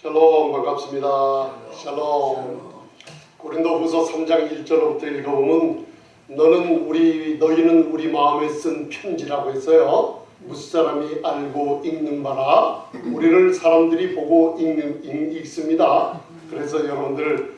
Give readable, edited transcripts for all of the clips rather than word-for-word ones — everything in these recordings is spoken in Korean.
샬롬, 반갑습니다. 샬롬. 고린도후서 3장 1절부터 읽어보면 너희는 우리 마음에 쓴 편지라고 했어요. 무사람이 알고 읽는 바라. 우리를 사람들이 보고 읽습니다. 그래서 여러분들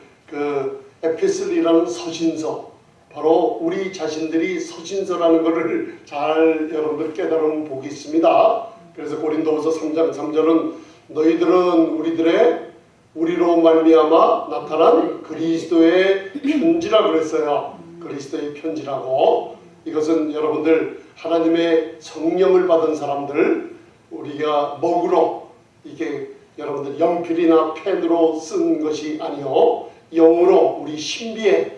에피슬이라는 서신서, 바로 우리 자신들이 서신서라는 것을 잘 여러분들 깨달으면 복이 있습니다. 그래서 고린도후서 3장 3절은 너희들은 우리로 말미암아 나타난 그리스도의 편지라 그랬어요. 그리스도의 편지라고. 이것은 여러분들 하나님의 성령을 받은 사람들, 우리가 먹으로 이게 여러분들 연필이나 펜으로 쓴 것이 아니요 영으로 우리 신비에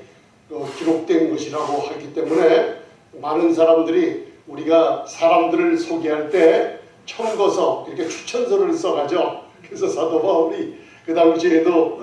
기록된 것이라고 하기 때문에 많은 사람들이 우리가 사람들을 소개할 때 청거서 이렇게 추천서를 써가죠. 그래서 사도 바울이 그 당시에도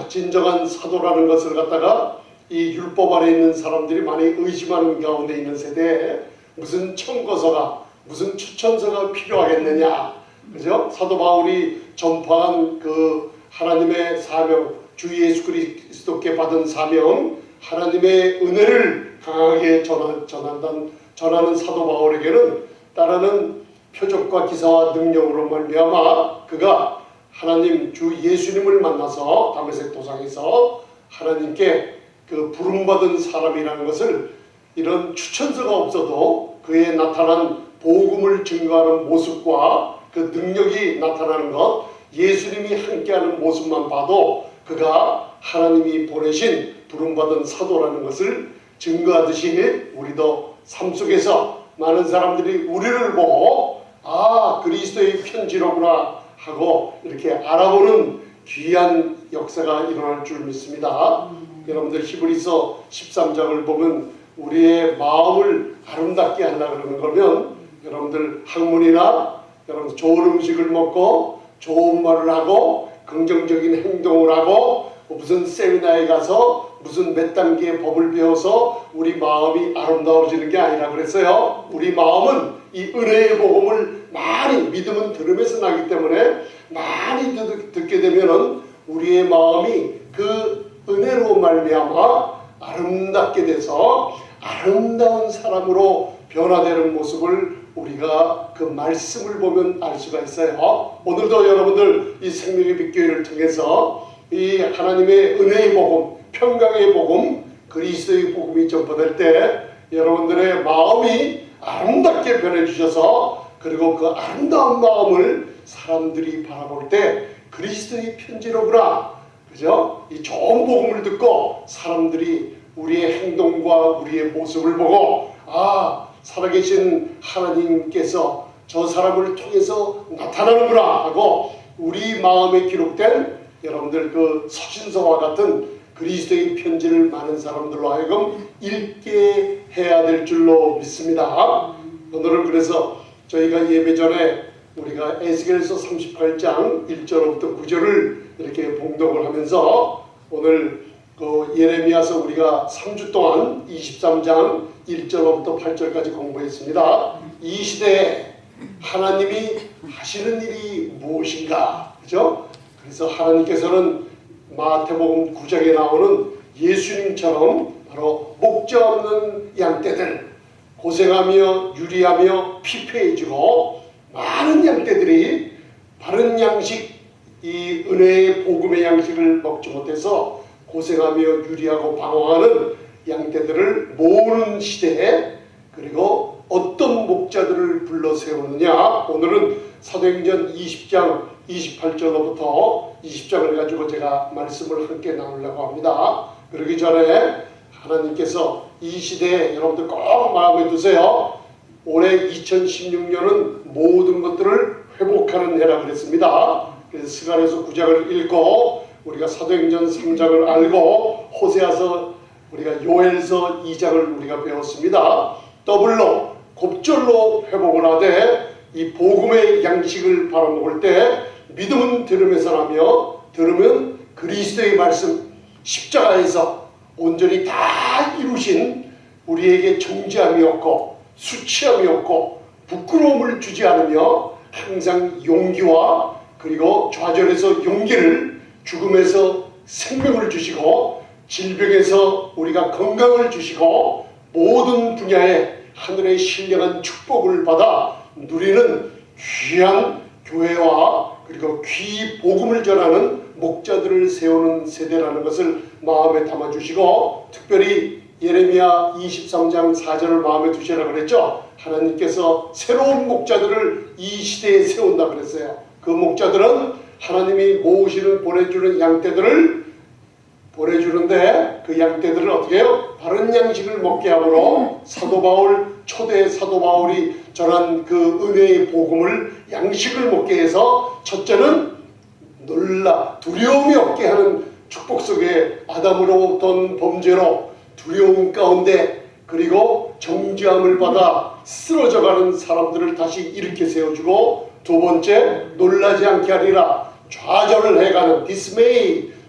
진정한 사도라는 것을 갖다가 이 율법 아래 있는 사람들이 많이 의심하는 가운데 있는 세대에 무슨 청거서가 무슨 추천서가 필요하겠느냐, 그죠? 사도 바울이 전파한 그 하나님의 사명, 주 예수 그리스도께 받은 사명, 하나님의 은혜를 강하게 전하는 사도 바울에게는 따르는 표적과 기사와 능력으로 말미암아 그가 하나님 주 예수님을 만나서 다메섹 도상에서 하나님께 그 부름받은 사람이라는 것을, 이런 추천서가 없어도 그의 나타난 복음을 증거하는 모습과 그 능력이 나타나는 것, 예수님이 함께하는 모습만 봐도 그가 하나님이 보내신 부름받은 사도라는 것을 증거하듯이 우리도 삶 속에서 많은 사람들이 우리를 보고 그리스도의 편지로구나 하고 이렇게 알아보는 귀한 역사가 일어날 줄 믿습니다. 여러분들 히브리서 13장을 보면 우리의 마음을 아름답게 하려고 그러는 거면 여러분들 학문이나 여러분 좋은 음식을 먹고 좋은 말을 하고 긍정적인 행동을 하고 무슨 세미나에 가서 무슨 몇 단계의 법을 배워서 우리 마음이 아름다워지는 게 아니라 그랬어요. 우리 마음은 이 은혜의 복음을 많이, 믿음은 들으면서 나기 때문에 많이 듣게 되면은 우리의 마음이 그 은혜로 말미암아 아름답게 돼서 아름다운 사람으로 변화되는 모습을 우리가 그 말씀을 보면 알 수가 있어요. 오늘도 여러분들 이 생명의 빛교회를 통해서 이 하나님의 은혜의 복음, 평강의 복음, 그리스도의 복음이 전파될 때 여러분들의 마음이 아름답게 변해주셔서, 그리고 그 아름다운 마음을 사람들이 바라볼 때 그리스도의 편지로구나, 그죠? 이 좋은 복음을 듣고 사람들이 우리의 행동과 우리의 모습을 보고 살아계신 하나님께서 저 사람을 통해서 나타나는구나 하고 우리 마음에 기록된 여러분들 그 서신서와 같은 그리스도의 편지를 많은 사람들로 하여금 읽게 해야 될 줄로 믿습니다. 오늘은 그래서 저희가 예배 전에 우리가 에스겔서 38장 1절부터 9절을 이렇게 봉독을 하면서 오늘 그 예레미야서 우리가 3주 동안 23장 1절부터 8절까지 공부했습니다. 이 시대에 하나님이 하시는 일이 무엇인가, 그죠? 그래서 하나님께서는 마태복음 9장에 나오는 예수님처럼 바로 목자 없는 양떼들, 고생하며 유리하며 피폐해지고 많은 양떼들이 바른 양식, 이 은혜의 복음의 양식을 먹지 못해서 고생하며 유리하고 방황하는 양떼들을 모으는 시대에, 그리고 어떤 목자들을 불러 세우느냐, 오늘은 사도행전 20장 28절로부터 20장을 가지고 제가 말씀을 함께 나누려고 합니다. 그러기 전에 하나님께서 이 시대에 여러분들 꼭 마음에 두세요. 올해 2016년은 모든 것들을 회복하는 해라 그랬습니다. 그래서 스가랴서 9장을 읽고 우리가 사도행전 3장을 알고 호세아서 우리가 요엘서 2장을 우리가 배웠습니다. 더블로 곱절로 회복을 하되 이 복음의 양식을 바라먹을 때 믿음은 들음에서 나며 들으면 그리스도의 말씀, 십자가에서 온전히 다 이루신 우리에게 정죄함이 없고 수치함이 없고 부끄러움을 주지 않으며 항상 용기와 그리고 좌절에서 용기를, 죽음에서 생명을 주시고 질병에서 우리가 건강을 주시고 모든 분야에 하늘의 신령한 축복을 받아 누리는 귀한 교회와 그리고 귀 복음을 전하는 목자들을 세우는 세대라는 것을 마음에 담아주시고, 특별히 예레미야 23장 4절을 마음에 두시라고 그랬죠. 하나님께서 새로운 목자들을 이 시대에 세운다 그랬어요. 그 목자들은 하나님이 모으시는 보내주는 양떼들을 보내주는데, 그 양떼들을 어떻게 해요? 바른 양식을 먹게 함으로 사도 바울, 초대 사도 바울이 전한 그 은혜의 복음을, 양식을 먹게 해서, 첫째는 두려움이 없게 하는 축복 속에 아담으로부터 범죄로 두려움 가운데, 그리고 정죄함을 받아 쓰러져가는 사람들을 다시 일으켜 세워주고, 두 번째, 놀라지 않게 하리라, 좌절을 해가는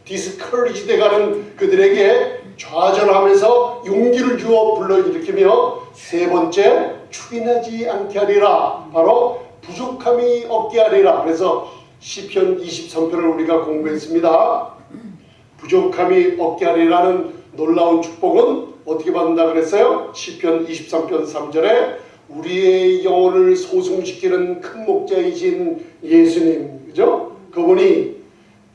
discourage 돼가는 그들에게 좌절하면서 용기를 주어 불러일으키며, 세 번째, 추인하지 않게 하리라, 바로 부족함이 없게 하리라. 그래서 시편 23편을 우리가 공부했습니다. 부족함이 없게 하리라는 놀라운 축복은 어떻게 받는다 그랬어요? 시편 23편 3절에 우리의 영혼을 소송시키는 큰 목자이신 예수님, 그죠? 그분이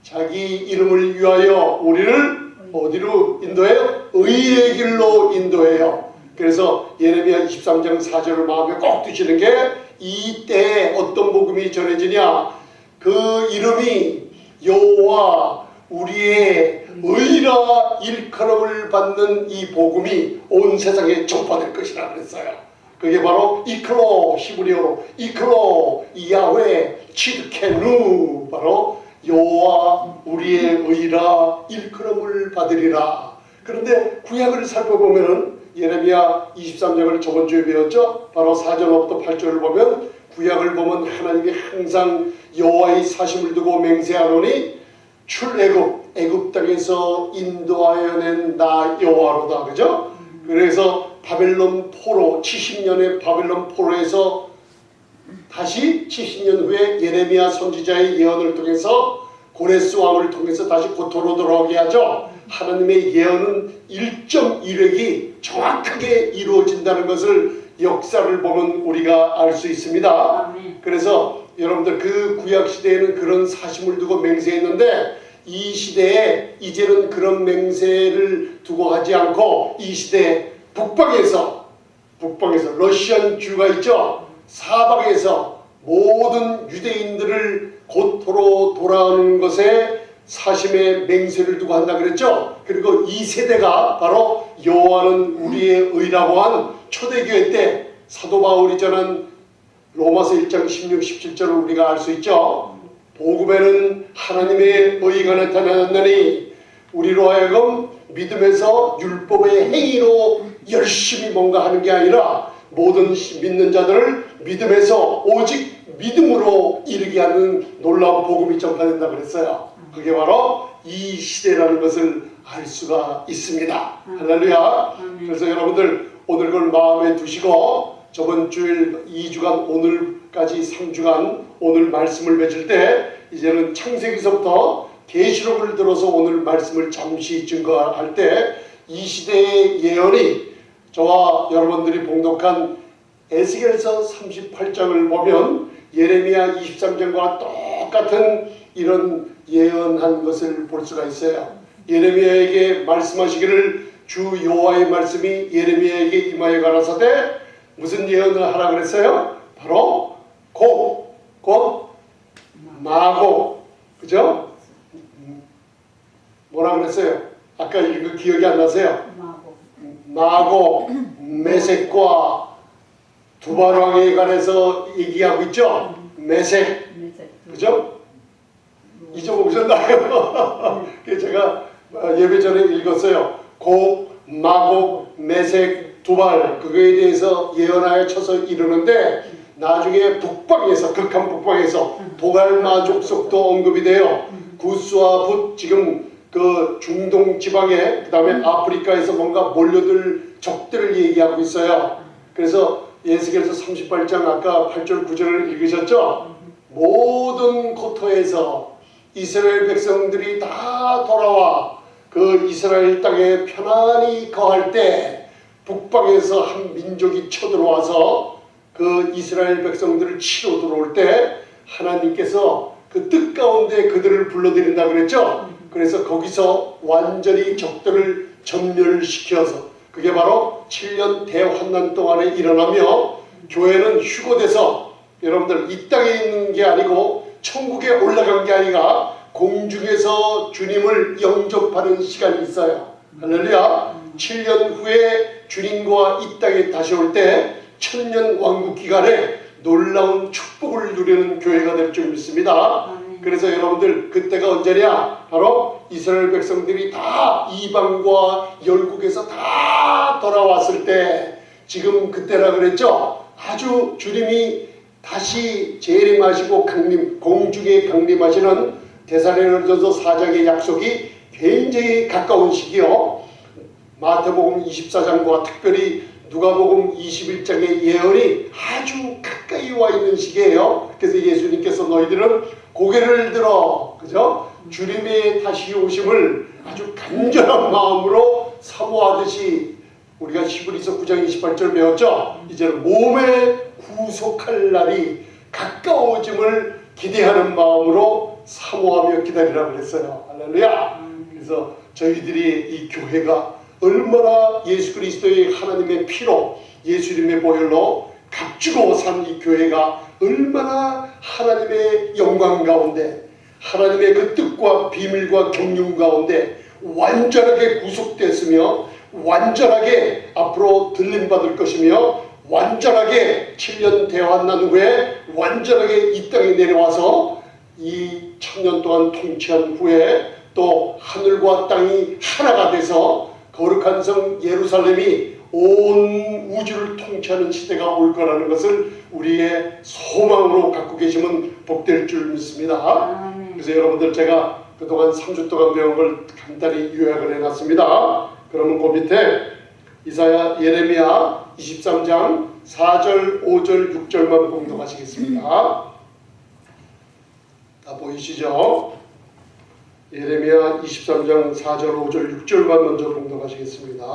자기 이름을 위하여 우리를 어디로 인도해요? 의의 길로 인도해요. 그래서 예레미야 23장 4절을 마음에 꼭 두시는 게, 이 때에 어떤 복음이 전해지냐, 그 이름이 여호와 우리의 의라 일컬음을 받는 이 복음이 온 세상에 전파될 것이라 그랬어요. 그게 바로 이클로, 히브리어로 이클로 야훼 치드케누, 바로 여호와 우리의 의라 일컬음을 받으리라. 그런데 구약을 살펴보면은 예레미야 23장을 저번 주에 배웠죠. 바로 4절부터 8절을 보면, 구약을 보면 하나님이 항상 여호와의 사심을 두고 맹세하노니 애굽 땅에서 인도하여 낸 나 여호와로다, 그죠? 그래서 바벨론 포로, 70년의 바벨론 포로에서 다시 70년 후에 예레미야 선지자의 예언을 통해서, 고레스 왕을 통해서 다시 고토로 돌아오게 하죠. 하나님의 예언은 1.1획이 정확하게 이루어진다는 것을 역사를 보면 우리가 알 수 있습니다. 그래서 여러분들, 그 구약 시대에는 그런 사심을 두고 맹세했는데, 이 시대에 이제는 그런 맹세를 두고 하지 않고, 이 시대에 북방에서 러시안 주가 있죠. 사방에서 모든 유대인들을 고토로 돌아오는 것에 사심의 맹세를 두고 한다 그랬죠. 그리고 이 세대가 바로 여호와는 우리의 의라고 한 초대교회 때 사도 바울이 전한 로마서 1장 16, 17절을 우리가 알 수 있죠. 복음에는 하나님의 의가 나타났느니 우리로 하여금 믿음에서 율법의 행위로 열심히 뭔가 하는 게 아니라 모든 믿는 자들을 믿음에서 오직 믿음으로 이르게 하는 놀라운 복음이 전파된다 그랬어요. 그게 바로 이 시대라는 것을 알 수가 있습니다. 할렐루야. 그래서 여러분들, 오늘 그걸 마음에 두시고 저번 주일 2주간 오늘까지 3주간 오늘 말씀을 맺을 때, 이제는 창세기서부터 계시록을 들어서 오늘 말씀을 잠시 증거할 때, 이 시대의 예언이 저와 여러분들이 봉독한 에스겔서 38장을 보면 예레미야 23장과 똑같은 이런 예언한 것을 볼 수가 있어요. 예레미야에게 말씀하시기를, 주 여호와의 말씀이 예레미야에게 임하여 가라사대 무슨 예언을 하라 그랬어요? 바로 곧 마고, 그죠? 뭐라 그랬어요? 아까 이거 기억이 안 나세요? 마고 메섹과 두발왕에 관해서 얘기하고 있죠? 메섹, 그죠? 잊어보셨나요? 제가 예배 전에 읽었어요. 고, 마고, 메섹, 두발, 그거에 대해서 예언하여 쳐서 이르는데, 나중에 북방에서, 극한 북방에서 도갈마 족속도 언급이 돼요. 구스와 붓, 지금 그 중동 지방에, 그 다음에 아프리카에서 뭔가 몰려들 적들을 얘기하고 있어요. 그래서 에스겔서 38장 아까 8절 9절을 읽으셨죠? 모든 고토에서 이스라엘 백성들이 다 돌아와 그 이스라엘 땅에 편안히 거할 때 북방에서 한 민족이 쳐들어와서 그 이스라엘 백성들을 치러 들어올 때 하나님께서 그 뜻 가운데 그들을 불러들인다 그랬죠. 그래서 거기서 완전히 적들을 전멸시켜서 그게 바로 7년 대환난 동안에 일어나며 교회는 휴거돼서 여러분들 이 땅에 있는 게 아니고 천국에 올라간 게 아니라 공중에서 주님을 영접하는 시간이 있어요. 할렐루야. 7년 후에 주님과 이 땅에 다시 올 때 천년 왕국 기간에 놀라운 축복을 누리는 교회가 될 줄 믿습니다. 그래서 여러분들 그때가 언제냐? 바로 이스라엘 백성들이 다 이방과 열국에서 다 돌아왔을 때 지금 그때라 그랬죠. 아주 주님이 다시 재림하시고 공중에 강림하시는 데살로니가전서 4장의 약속이 굉장히 가까운 시기요. 마태복음 24장과 특별히 누가복음 21장의 예언이 아주 가까이 와 있는 시기예요. 그래서 예수님께서 너희들은 고개를 들어, 그죠? 주님의 다시 오심을 아주 간절한 마음으로 사모하듯이 우리가 히브리서 9장 28절 배웠죠? 이제는 몸에 구속할 날이 가까워짐을 기대하는 마음으로 사모하며 기다리라고 그랬어요. 할렐루야. 그래서 저희들이 이 교회가 얼마나 예수 그리스도의 하나님의 피로 예수님의 보혈로 값주고 산 이 교회가 얼마나 하나님의 영광 가운데 하나님의 그 뜻과 비밀과 경륜 가운데 완전하게 구속됐으며 완전하게 앞으로 들림받을 것이며 완전하게 7년 대환난 후에 완전하게 이 땅에 내려와서 이 1000년 동안 통치한 후에 또 하늘과 땅이 하나가 돼서 거룩한 성 예루살렘이 온 우주를 통치하는 시대가 올 거라는 것을 우리의 소망으로 갖고 계시면 복될 줄 믿습니다. 그래서 여러분들 제가 그동안 3주 동안 배운 걸 간단히 요약을 해놨습니다. 그러면 그 밑에 이사야 예레미야 23장 4절 5절 6절만 봉독하시겠습니다. 다 보이시죠? 예레미야 23장 4절 5절 6절만 먼저 봉독하시겠습니다.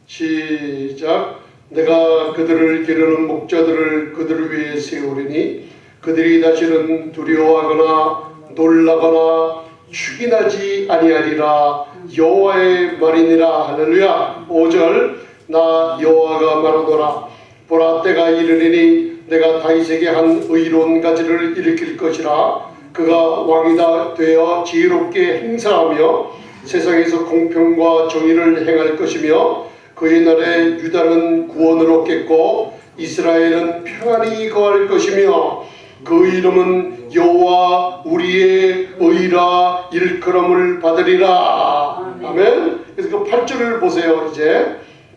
시작. 내가 그들을 기르는 목자들을 그들을 위해 세우리니 그들이 다시는 두려워하거나 놀라거나 축인하지 아니하리라. 여호와의 말이니라. 할렐루야. 5절. 나 여호와가 말하노라. 보라 때가 이르리니 내가 다윗에게 한 의로운 가지를 일으킬 것이라. 그가 왕이다 되어 지혜롭게 행사하며 세상에서 공평과 정의를 행할 것이며 그의 날에 유다는 구원을 얻겠고 이스라엘은 평안히 거할 것이며 그 이름은 여호와 우리의 의라 일컬음을 받으리라. 아멘. 그래서 그 8절을 보세요. 이제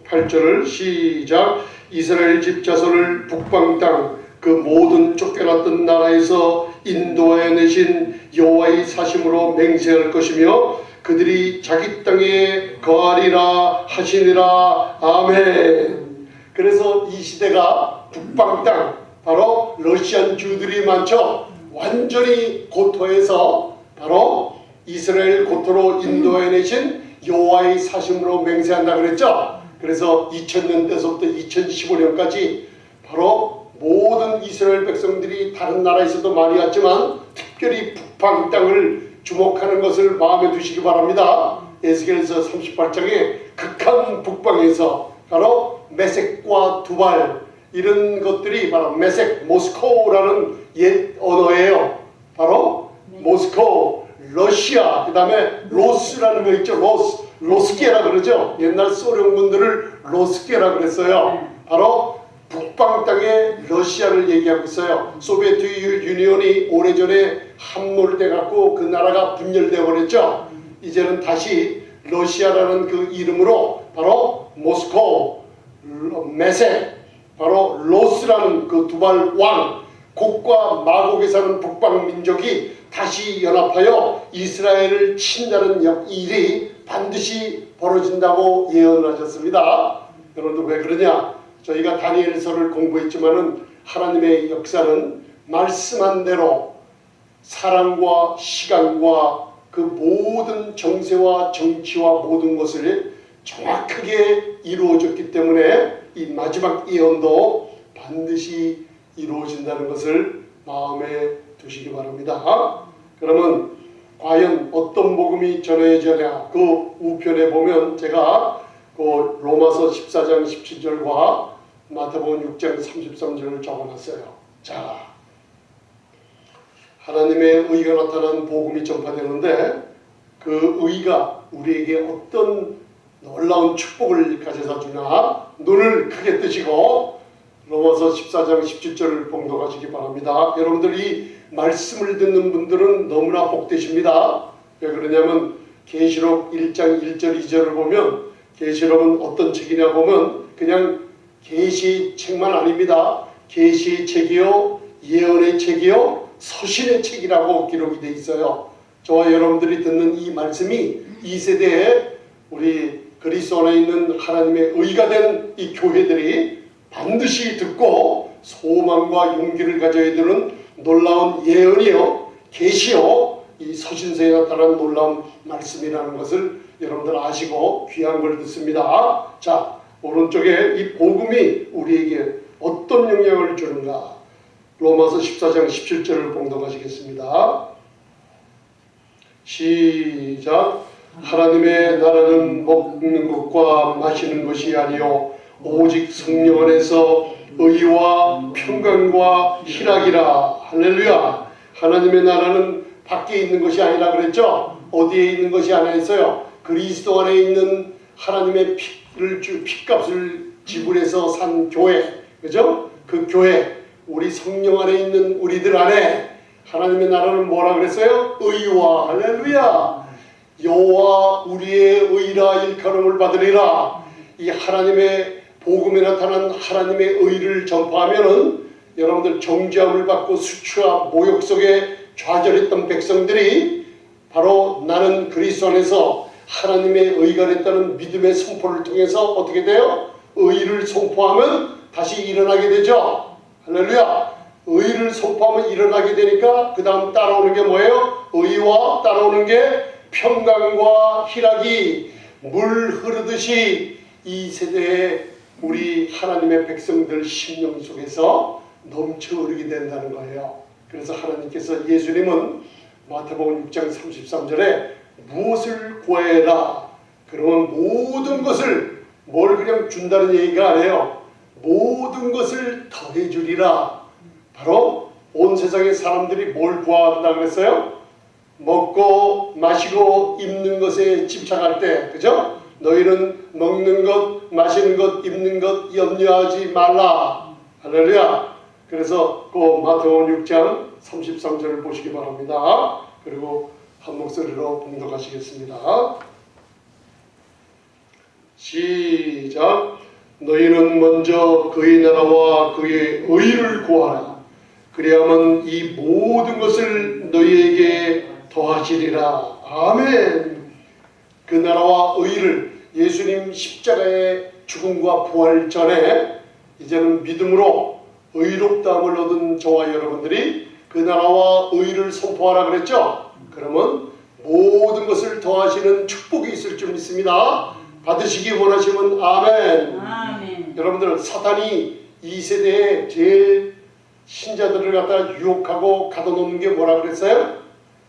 8절을 시작. 이스라엘 집 자손을 북방 땅 그 모든 쫓겨났던 나라에서 인도하여 내신 여호와의 사심으로 맹세할 것이며 그들이 자기 땅에 거하리라 하시니라. 아멘. 그래서 이 시대가 북방 땅 바로 러시안 주들이 많죠. 완전히 고토에서 바로 이스라엘 고토로 인도해 내신 여호와의 사심으로 맹세한다 그랬죠. 그래서 2000년대서부터 2015년까지 바로 모든 이스라엘 백성들이 다른 나라에서도 많이 왔지만 특별히 북방 땅을 주목하는 것을 마음에 두시기 바랍니다. 에스겔서 38장에 극한 북방에서 바로 메섹과 두발 이런 것들이 바로 메섹 모스코라는 옛 언어예요. 바로 모스코, 러시아, 그 다음에 로스라는 거 있죠. 로스케라 그러죠. 옛날 소련군들을 로스케라 그랬어요. 바로 북방 땅의 러시아를 얘기하고 있어요. 소비에트 유니온이 오래전에 함몰돼 갖고 그 나라가 분열되어 버렸죠. 이제는 다시 러시아라는 그 이름으로 바로 모스코, 메섹, 바로 로스라는 그 두발 왕, 곡과 마곡에 사는 북방 민족이 다시 연합하여 이스라엘을 친다는 일이 반드시 벌어진다고 예언을 하셨습니다. 여러분들 왜 그러냐? 저희가 다니엘서를 공부했지만은 하나님의 역사는 말씀한 대로 사랑과 시간과 그 모든 정세와 정치와 모든 것을 정확하게 이루어졌기 때문에 이 마지막 예언도 반드시 이루어진다는 것을 마음에 두시기 바랍니다. 그러면 과연 어떤 복음이 전해져야 그 우편에 보면 제가 그 로마서 14장 17절과 마태복음 6장 33절을 적어놨어요. 자, 하나님의 의가 나타난 복음이 전파되는데 그 의가 우리에게 어떤 놀라운 축복을 가져다 주나 눈을 크게 뜨시고 로마서 14장 17절을 봉독하시기 바랍니다. 여러분들이 말씀을 듣는 분들은 너무나 복되십니다. 왜 그러냐면 계시록 1장 1절 2절을 보면 계시록은 어떤 책이냐 보면 그냥 계시 책만 아닙니다. 계시의 책이요, 예언의 책이요, 서신의 책이라고 기록이 되어 있어요. 저와 여러분들이 듣는 이 말씀이 이 세대에 우리 그리스도 안에 있는 하나님의 의가 된 이 교회들이 반드시 듣고 소망과 용기를 가져야 되는 놀라운 예언이요, 계시요, 이 서신서에 나타난 놀라운 말씀이라는 것을 여러분들 아시고 귀한 걸 듣습니다. 자, 오른쪽에 이 복음이 우리에게 어떤 영향을 주는가? 로마서 14장 17절을 봉독하시겠습니다. 시작. 하나님의 나라는 먹는 것과 마시는 것이 아니요 오직 성령 안에서 의와 평강과 희락이라. 할렐루야. 하나님의 나라는 밖에 있는 것이 아니라 그랬죠. 어디에 있는 것이 아니라 했어요. 그리스도 안에 있는 하나님의 피값을 지불해서 산 교회, 그죠? 그 교회, 우리 성령 안에 있는 우리들 안에 하나님의 나라는 뭐라 그랬어요? 의와, 할렐루야, 여호와 우리의 의라 일컬음을 받으리라. 이 하나님의 복음에 나타난 하나님의 의를 전파하면은 여러분들 정죄함을 받고 수치와 모욕 속에 좌절했던 백성들이 바로 나는 그리스도 안에서 하나님의 의가 됐다는 믿음의 선포를 통해서 어떻게 돼요? 의를 선포하면 다시 일어나게 되죠. 할렐루야. 의를 선포하면 일어나게 되니까 그 다음 따라오는 게 뭐예요? 의와 따라오는 게 평강과 희락이 물 흐르듯이 이 세대에 우리 하나님의 백성들 심령 속에서 넘쳐 흐르게 된다는 거예요. 그래서 하나님께서 예수님은 마태복음 6장 33절에 무엇을 구해라. 그러면 모든 것을 뭘 그냥 준다는 얘기가 아니에요. 모든 것을 더해 주리라. 바로 온 세상의 사람들이 뭘 구한다 그랬어요? 먹고 마시고 입는 것에 집착할 때, 그죠? 너희는 먹는 것, 마시는 것, 입는 것 염려하지 말라. 할렐루야. 그래서 그 마태복음 6장 33절을 보시기 바랍니다. 그리고 한 목소리로 봉독하시겠습니다. 시작. 너희는 먼저 그의 나라와 그의 의를 구하라. 그래야만 이 모든 것을 너희에게 더하시리라. 아멘. 그 나라와 의를 예수님 십자가의 죽음과 부활 전에 이제는 믿음으로 의롭다함을 얻은 저와 여러분들이 그 나라와 의를 선포하라 그랬죠. 그러면 모든 것을 더하시는 축복이 있을 줄 믿습니다. 받으시기 원하시면 아멘. 아멘. 여러분들, 사탄이 이 세대에 제일 신자들을 갖다 유혹하고 가둬놓는 게 뭐라 그랬어요?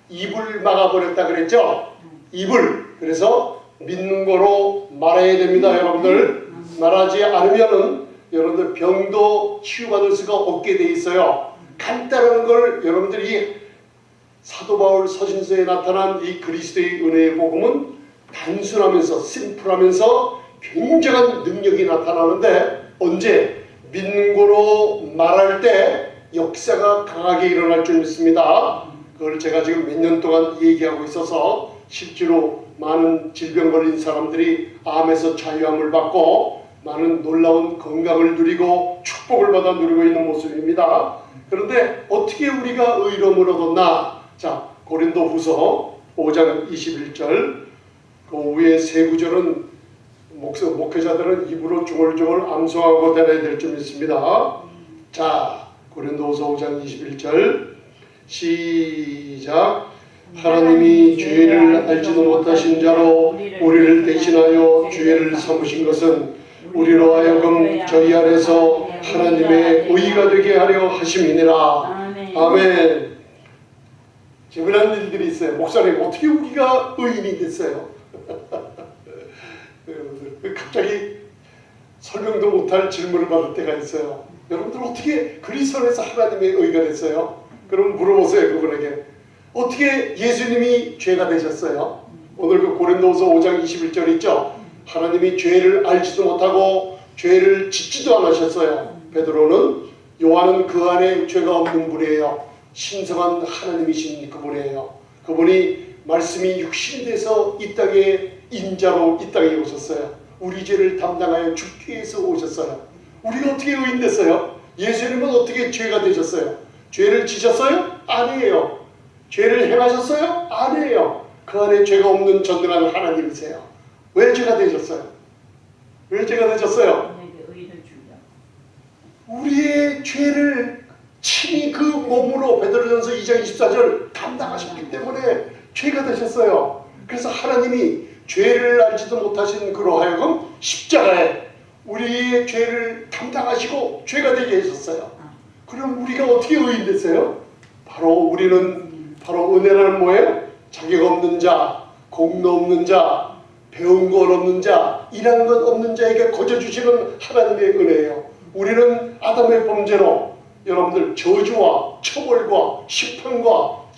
입을 막아버렸다 그랬죠. 입을. 그래서 믿는 거로 말해야 됩니다. 여러분들, 말하지 않으면은 여러분들 병도 치유받을 수가 없게 돼 있어요. 간단한 걸 여러분들이 사도 바울 서신서에 나타난 이 그리스도의 은혜의 복음은 단순하면서 심플하면서 굉장한 능력이 나타나는데 언제? 믿는 거로 말할 때 역사가 강하게 일어날 줄 믿습니다. 그걸 제가 지금 몇 년 동안 얘기하고 있어서 실제로 많은 질병 걸린 사람들이 암에서 자유함을 받고 많은 놀라운 건강을 누리고 축복을 받아 누리고 있는 모습입니다. 그런데 어떻게 우리가 의로움을 얻었나? 자, 고린도후서 5장 21절 그 위에 세 구절은 목회자들은 입으로 중얼중얼 암송하고 다녀야 될 줄 믿습니다. 자, 고린도후서 5장 21절 시작. 하나님이 죄를 알지도 못하신 자로 우리를 대신하여 죄를 삼으신 것은 우리로 하여금 저희 안에서 하나님의 의가 되게 하려 하심이니라. 아멘. 재미난 일들이 있어요. 목사님, 어떻게 우리가 의인이 됐어요? 갑자기 설명도 못할 질문을 받을 때가 있어요. 여러분들 어떻게 그리스도 안에서 하나님의 의가 됐어요? 그럼 물어보세요. 그분에게. 어떻게 예수님이 죄가 되셨어요? 오늘 그 고린도후서 5장 21절 있죠? 하나님이 죄를 알지도 못하고 죄를 짓지도 않으셨어요. 베드로는 요한은 그 안에 죄가 없는 분이에요. 신성한 하나님이신 그분이에요. 그분이 말씀이 육신이 돼서 이 땅에 인자로 이 땅에 오셨어요. 우리 죄를 담당하여 죽기 위해서 오셨어요. 우리가 어떻게 의인 됐어요? 예수님은 어떻게 죄가 되셨어요? 죄를 지셨어요? 아니에요. 죄를 행하셨어요? 아니에요. 그 안에 죄가 없는 전능한 하나님이세요. 왜 죄가 되셨어요? 왜 죄가 되셨어요? 우리의 죄를 친히 그 몸으로 베드로전서 2장 24절 담당하셨기 때문에 죄가 되셨어요. 그래서 하나님이 죄를 알지도 못하신 그로 하여금 십자가에 우리의 죄를 담당하시고 죄가 되게 하셨어요. 그럼 우리가 어떻게 의인 됐어요? 바로 우리는 바로 은혜라는 뭐예요? 자격 없는 자, 공로 없는 자, 배운 것 없는 자, 일한 것 없는 자에게 거저 주시는 하나님의 은혜예요. 우리는 아담의 범죄로 여러분들 저주와 처벌과 심판과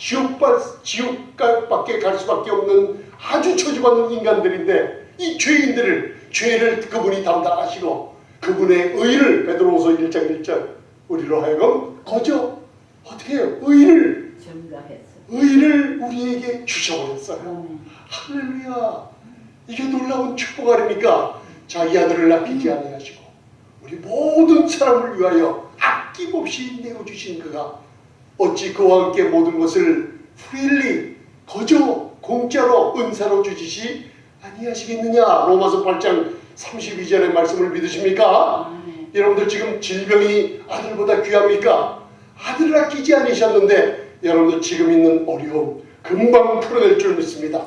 지옥밖에 갈 수밖에 없는 아주 저주받는 인간들인데 이 죄를 그분이 담당하시고 그분의 의를 베드로후서 1장 1절 우리로 하여금 거저 어떻게 해요? 의를 우리에게 주셔버렸어요. 할렐루야. 이게 놀라운 축복 아닙니까? 자기 아들을 낳기지 아니하시고 우리 모든 사람을 위하여 아낌없이 내어주신 그가 어찌 그와 함께 모든 것을 프리리 거저 공짜로 은사로 주시지 아니하시겠느냐. 로마서 8장 32절의 말씀을 믿으십니까? 여러분들 지금 질병이 아들보다 귀합니까? 아들을 아끼지 않으셨는데 여러분들 지금 있는 어려움 금방 풀어낼 줄 믿습니다.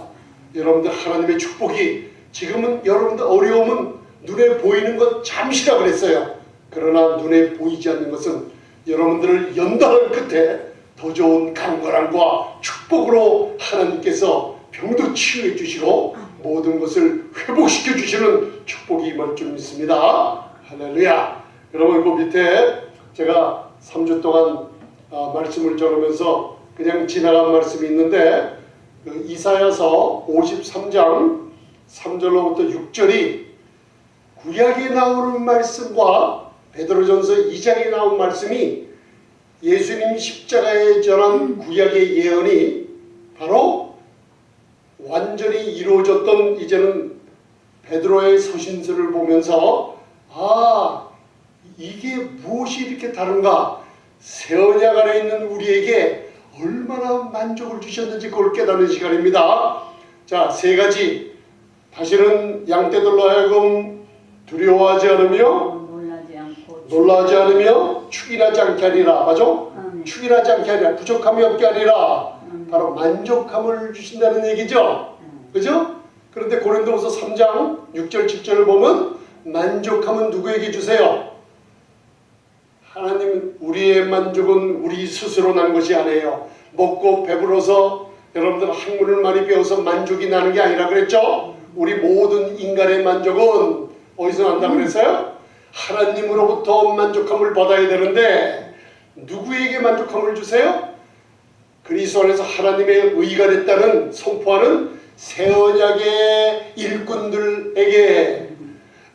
여러분들 하나님의 축복이 지금은 여러분들 어려움은 눈에 보이는 것 잠시라 그랬어요. 그러나 눈에 보이지 않는 것은 여러분들을 연단한 끝에 더 좋은 강건함과 축복으로 하나님께서 병도 치유해 주시고 모든 것을 회복시켜 주시는 축복이 임할 줄 믿습니다. 할렐루야. 여러분 그 밑에 제가 3주 동안 말씀을 전하면서 그냥 지나간 말씀이 있는데 그 이사야서 53장 3절로부터 6절이 구약에 나오는 말씀과 베드로전서 2장에 나온 말씀이 예수님 십자가에 전한 구약의 예언이 바로 완전히 이루어졌던 이제는 베드로의 서신서를 보면서 이게 무엇이 이렇게 다른가? 새 언약 안에 있는 우리에게 얼마나 만족을 주셨는지 그걸 깨닫는 시간입니다. 자, 세 가지. 다시는 양떼들로 하여금 두려워하지 않으며 놀라지 않으며 축인하지 않게 하리라. 맞아? 축인하지 않게 하리라. 부족함이 없게 하리라. 바로 만족함을 주신다는 얘기죠. 그죠? 그런데 고린도후서 3장 6절 7절을 보면 만족함은 누구에게 주세요? 하나님. 우리의 만족은 우리 스스로 난 것이 아니에요. 먹고 배불러서 여러분들 학문을 많이 배워서 만족이 나는 게 아니라 그랬죠? 우리 모든 인간의 만족은 어디서 난다고 그랬어요? 하나님으로부터 만족함을 받아야 되는데 누구에게 만족함을 주세요? 그리스도 안에서 하나님의 의가 됐다는 선포하는 새 언약의 일꾼들에게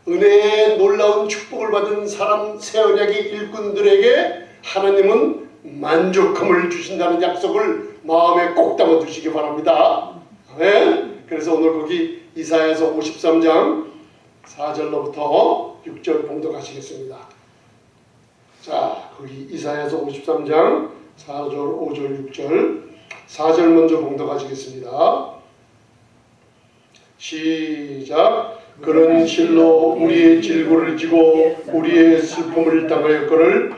은혜의 놀라운 축복을 받은 사람 새 언약의 일꾼들에게 하나님은 만족함을 주신다는 약속을 마음에 꼭 담아두시기 바랍니다. 아멘. 그래서 오늘 거기 이사야서 53장 4절로부터 6절 봉독하시겠습니다. 자, 거기 이사야서 53장 4절, 5절, 6절 4절 먼저 봉독하시겠습니다. 시작. 그는 실로 우리의 질고를 지고 우리의 슬픔을 당하였거늘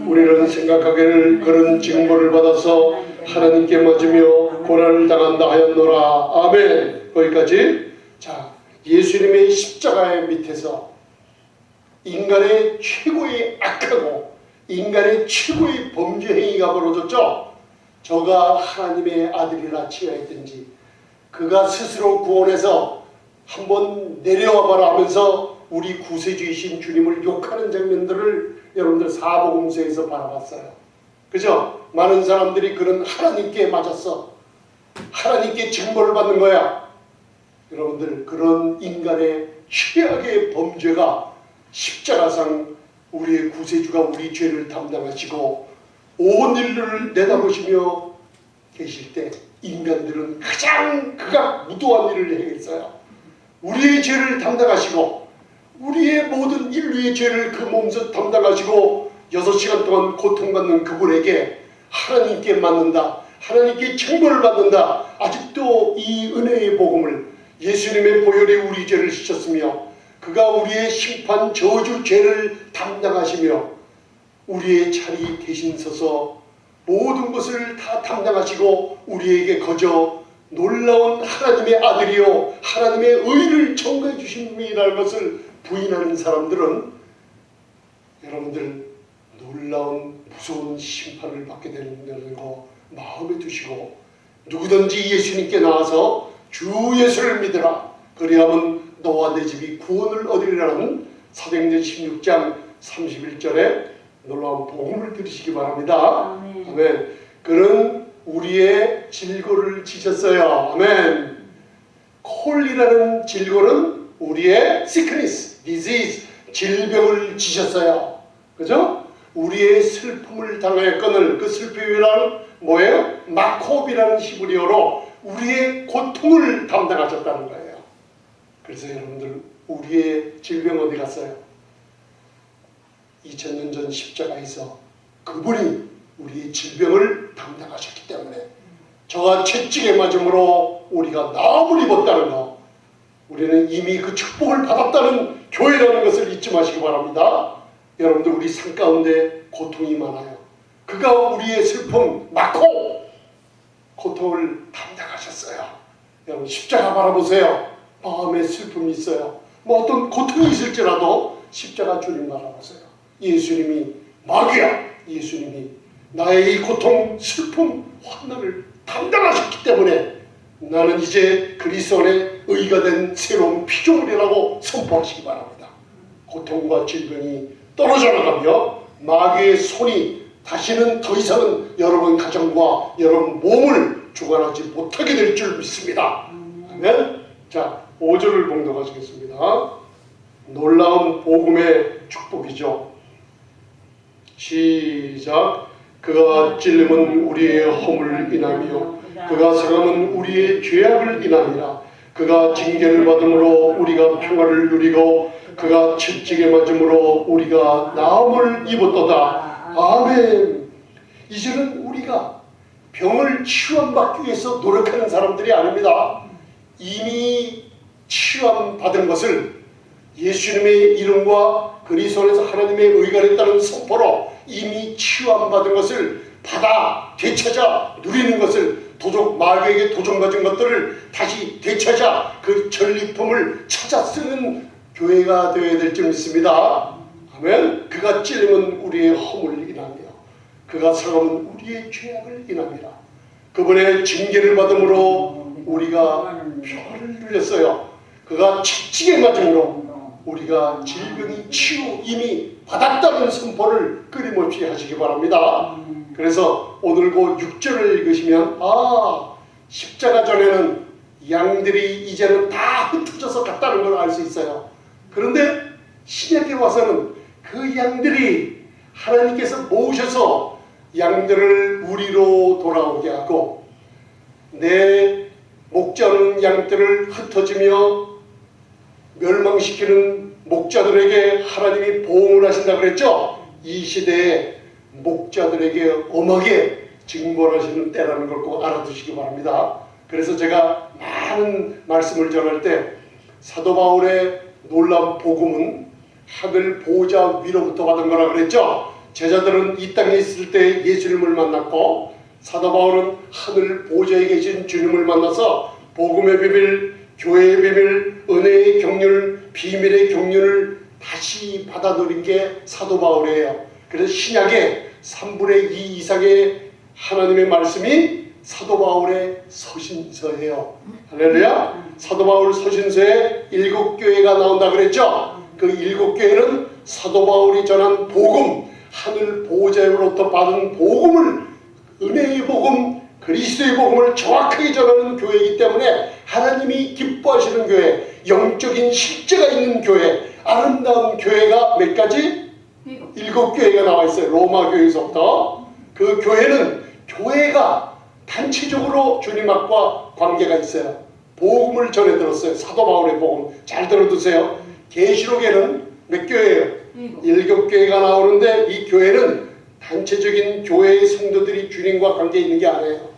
우리는 생각하기를 그런 징벌을 받아서 하나님께 맞으며 고난을 당한다 하였노라. 아멘. 거기까지. 자, 예수님의 십자가의 밑에서 인간의 최고의 악하고 인간의 최고의 범죄 행위가 벌어졌죠. 저가 하나님의 아들이라 치하였든지 그가 스스로 구원해서 한번 내려와 봐라 하면서 우리 구세주이신 주님을 욕하는 장면들을 여러분들 사복음서에서 바라봤어요. 그죠? 많은 사람들이 그런 하나님께 맞았어. 하나님께 징벌을 받는 거야. 여러분들 그런 인간의 최악의 범죄가 십자가상 우리의 구세주가 우리 죄를 담당하시고 온 인류를 내다보시며 계실 때 인간들은 가장 극악 무도한 일을 행했어요. 우리의 죄를 담당하시고 우리의 모든 인류의 죄를 그 몸소 담당하시고 6시간 동안 고통받는 그분에게 하나님께 맞는다, 하나님께 징벌을 받는다. 아직도 이 은혜의 복음을 예수님의 보혈이 우리 죄를 씻었으며 그가 우리의 심판 저주 죄를 담당하시며 우리의 자리 대신 서서 모든 것을 다 담당하시고 우리에게 거저 놀라운 하나님의 아들이요 하나님의 의를 전가해 주신 분이라는 것을 부인하는 사람들은 여러분들 놀라운 무서운 심판을 받게 되는 거 마음에 두시고 누구든지 예수님께 나와서 주 예수를 믿으라 그리하면 너와 내 집이 구원을 얻으리라는 사도행전 16장 31절에 놀라운 복음을 들으시기 바랍니다. 아멘. 그는 우리의 질고를 지셨어요. 아멘. 콜이라는 질고는 우리의 sickness, disease, 질병을 지셨어요. 그죠? 우리의 슬픔을 당하였거늘 그 슬픔이란 뭐예요? 마콥이라는 히브리어로 우리의 고통을 담당하셨다는 거예요. 그래서 여러분들 우리의 질병 어디 갔어요? 2000년 전 십자가에서 그분이 우리의 질병을 담당하셨기 때문에 저가 채찍에 맞음으로 우리가 나음을 입었다는 거, 우리는 이미 그 축복을 받았다는 교회라는 것을 잊지 마시기 바랍니다. 여러분들 우리 삶 가운데 고통이 많아요. 그가 우리의 슬픔, 마코 고통을 담당하셨어요. 여러분 십자가 바라보세요. 마음에 슬픔이 있어요. 뭐 어떤 고통이 있을지라도 십자가 주님 바라보세요. 예수님이 마귀야. 예수님이 나의 이 고통, 슬픔, 환난을 담당하셨기 때문에 나는 이제 그리스도 안에 의가 된 새로운 피조물이라고 선포하시기 바랍니다. 고통과 질병이 떨어져 나가며 마귀의 손이 다시는 더 이상은 여러분 가정과 여러분 몸을 주관하지 못하게 될 줄 믿습니다. 아멘. 자, 5절을 봉독하시겠습니다. 놀라운 복음의 축복이죠. 시작. 그가 찔림은 우리의 허물을 인하며 그가 상함은 우리의 죄악을 인하니라. 그가 징계를 받음으로 우리가 평화를 누리고 그가 채찍에 맞음으로 우리가 나음을 입었도다. 아멘. 이제는 우리가 병을 치유받기 위해서 노력하는 사람들이 아닙니다. 이미 치유받은 것을 예수님의 이름과 그리스도 안에서 하나님의 의가 됐다는 선포로 이미 치유받은 것을 받아 되찾아 누리는 것을 마귀에게 도전받은 것들을 다시 되찾아 그 전리품을 찾아 쓰는 교회가 되어야 될 줄 믿습니다. 아멘. 그가 찔림은 우리의 허물을 인하며 그가 상함은 우리의 죄악을 인함이라. 그분의 징계를 받음으로 우리가 평화를 누렸어요. 그가 채찍에 맞음으로 우리가 질병이 치유 이미 받았다는 선포를 끊임없이 하시기 바랍니다. 그래서 오늘 그 6절을 읽으시면 십자가 전에는 양들이 이제는 다 흩어져서 갔다는 걸 알 수 있어요. 그런데 신약에 와서는 그 양들이 하나님께서 모으셔서 양들을 우리로 돌아오게 하고 내 목자는 양들을 흩어지며 멸망시키는 목자들에게 하나님이 보응을 하신다 그랬죠. 이 시대에 목자들에게 엄하게 징벌하시는 때라는 걸 꼭 알아두시기 바랍니다. 그래서 제가 많은 말씀을 전할 때 사도 바울의 놀라운 복음은 하늘 보호자 위로부터 받은 거라 그랬죠. 제자들은 이 땅에 있을 때 예수님을 만났고 사도 바울은 하늘 보좌에 계신 주님을 만나서 복음의 비밀, 교회의 비밀, 은혜의 경륜, 비밀의 경륜을 다시 받아 누린 게 사도 바울이에요. 그래서 신약의 3분의 2 이상의 하나님의 말씀이 사도 바울의 서신서예요. 할렐루야. 사도 바울 서신서에 7교회가 나온다 그랬죠. 그 7교회는 사도 바울이 전한 복음, 하늘 보좌로부터 받은 복음을, 은혜의 복음, 그리스도의 복음을 정확하게 전하는 교회이기 때문에 하나님이 기뻐하시는 교회, 영적인 실제가 있는 교회, 아름다운 교회가 몇 가지? 7교회가 나와 있어요. 로마 교회에서부터. 그 교회는 교회가 단체적으로 주님 앞과 관계가 있어요. 복음을 전해 들었어요. 사도 바울의 복음 잘 들어두세요. 계시록에는 몇 교회예요? 7교회가 나오는데 이 교회는 단체적인 교회의 성도들이 주님과 관계 있는 게 아니에요.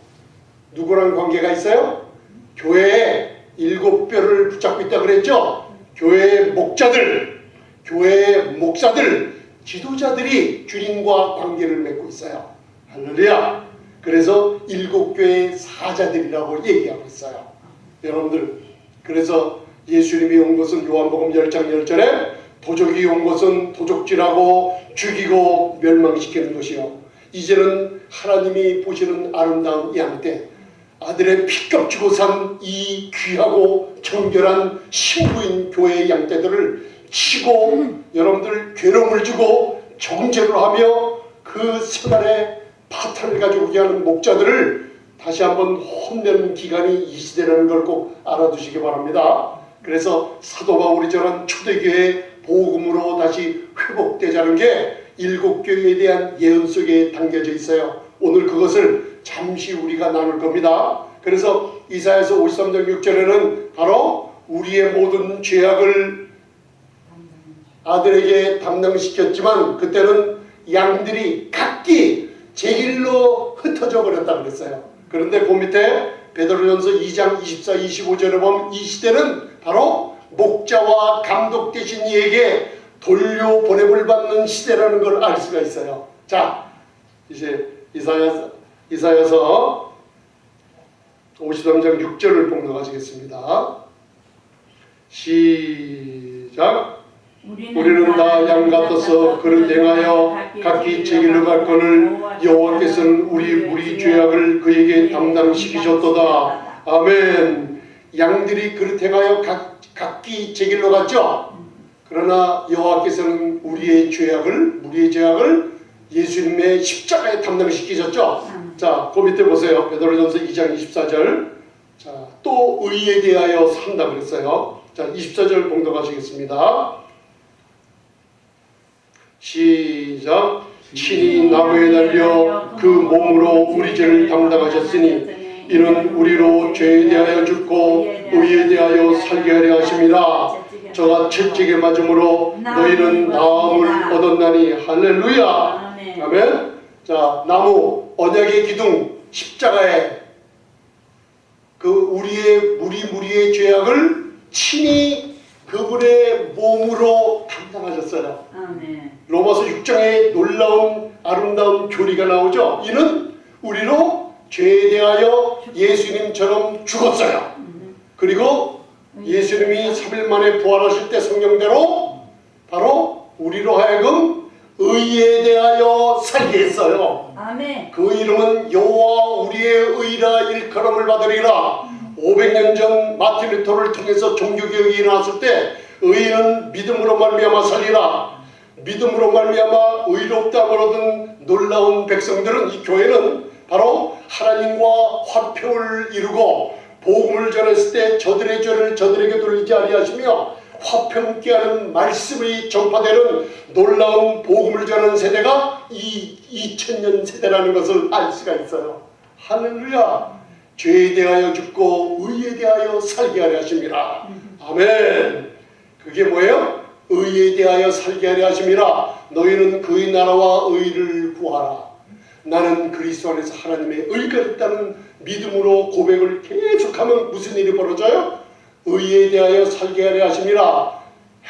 누구랑 관계가 있어요? 교회에 7뼈를 붙잡고 있다 그랬죠? 교회의 목자들, 교회의 목사들, 지도자들이 주님과 관계를 맺고 있어요. 할렐루야. 그래서 7교회의 사자들이라고 얘기하고 있어요. 여러분들, 그래서 예수님이 온 것은 요한복음 10장 10절에 도적이 온 것은 도적질하고 죽이고 멸망시키는 것이요, 이제는 하나님이 보시는 아름다운 양떼, 아들의 피값 주고 산 이 귀하고 정결한 신부인 교회의 양떼들을 치고 여러분들 괴로움을 주고 정죄를 하며 그 생활에 파탄을 가지고 오게 하는 목자들을 다시 한번 혼내는 기간이 이 시대라는 걸 꼭 알아두시기 바랍니다. 그래서 사도 바울이 전한 초대교회의 복음으로 다시 회복되자는 게 7교회에 대한 예언 속에 담겨져 있어요. 오늘 그것을 잠시 우리가 나눌 겁니다. 그래서 이사야서 53장 6절에는 바로 우리의 모든 죄악을 아들에게 담당시켰지만 그때는 양들이 각기 제 길로 흩어져 버렸다 그랬어요. 그런데 그 밑에 베드로전서 2장 24, 25절에 보면 이 시대는 바로 목자와 감독 되신 이에게 돌려보냄을 받는 시대라는 걸 알 수가 있어요. 자, 이제 이사야서 53장 6절을 봉독하시겠습니다. 시작. 우리는 다 양 같아서 그릇 행하여 각기 제 길로 갔거늘 여호와께서는 우리 죄악을 그에게 담당시키셨도다. 아멘. 양들이 그릇 행하여 각기 제 길로 갔죠. 그러나 여호와께서는 우리의 죄악을 예수님의 십자가에 담당시키셨죠. 자, 그 밑에 보세요. 베드로전서 2장 24절. 자, 또 의에 대하여 산다 그랬어요. 자, 24절 봉독하시겠습니다. 시작. 친히 나무에 달려 그 몸으로 우리 죄를 담당하셨으니 이는 우리로 죄에 대하여 죽고 의에 대하여 살게 하려 하심이라. 저가 채찍에 맞음으로 너희는 나음을 얻었나니. 할렐루야. 아멘. 자, 나무, 언약의 기둥, 십자가에 그 우리의 죄악을 친히 그분의 몸으로 담당하셨어요. 아멘. 로마서 6장에 놀라운 아름다운 교리가 나오죠. 이는 우리로 죄에 대하여 예수님처럼 죽었어요. 그리고 예수님이 3일 만에 부활하실 때 성령대로 바로 우리로 하여금 의에 대하여 살게 했어요. 아멘. 그 이름은 여호와 우리의 의라 일컬음을 받으리라. 500년 전 마틴 루터를 통해서 종교개혁이 일어났을 때 의인은 믿음으로 말미암아 살리라. 믿음으로 말미암아 의롭다함을 얻은 놀라운 백성들은, 이 교회는 바로 하나님과 화평을 이루고 복음을 전했을 때 저들의 죄를 저들에게 돌리지 아니하시며 화평케 하는 말씀이 전파되는 놀라운 복음을 전하는 세대가 이 2000년 세대라는 것을 알 수가 있어요. 할렐루야. 죄에 대하여 죽고 의에 대하여 살게 하려 하심이라. 아멘. 그게 뭐예요? 의에 대하여 살게 하려 하심이라. 너희는 그의 나라와 의를 구하라. 나는 그리스도 안에서 하나님의 의가 있다는 믿음으로 고백을 계속하면 무슨 일이 벌어져요? 의에 대하여 살게 하려 하심이라.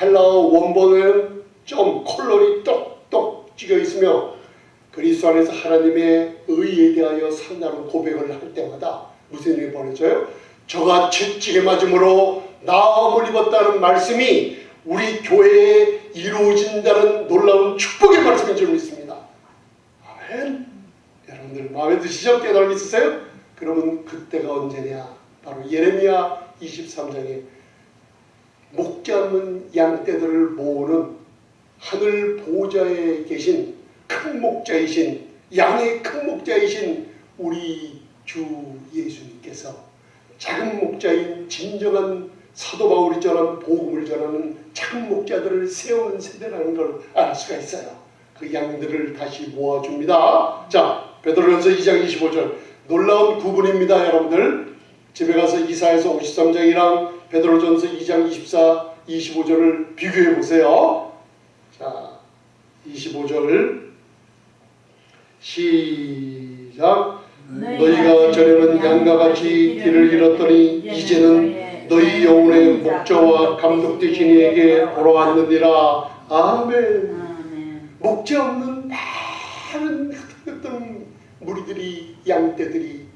헬라어 원본에는 좀 콜론이 똑똑 찍어 있으며 그리스도 안에서 하나님의 의에 대하여 산다는 고백을 할 때마다 무슨 일이 벌어져요? 저가 채찍에 맞음으로 나음을 입었다는 말씀이 우리 교회에 이루어진다는 놀라운 축복의 말씀인 줄 믿습니다. 아멘. 여러분들 마음에 드시죠? 깨달음 있으세요? 그러면 그때가 언제냐? 바로 예레미야 23장에 목자 없는 양떼들을 모으는 하늘 보좌에 계신 큰 목자이신, 양의 큰 목자이신 우리 주 예수님께서 작은 목자인 진정한 사도 바울이 전한 복음을 전하는 작은 목자들을 세우는 세대라는 걸 알 수가 있어요. 그 양들을 다시 모아줍니다. 자, 베드로전서 2장 25절 놀라운 구분입니다. 여러분들 집에 가서 이사야서 53장이랑 베드로전서 2장 24, 25절을 비교해 보세요. 자, 25절 시작. 너희가 전에는 양과 같이 길을 잃었더니 이제는 너희 영혼의 목자와 감독 되신 이에게 돌아왔느니라. 아멘. 목자 없는 많은 흩어졌던 무리들이, 양떼들이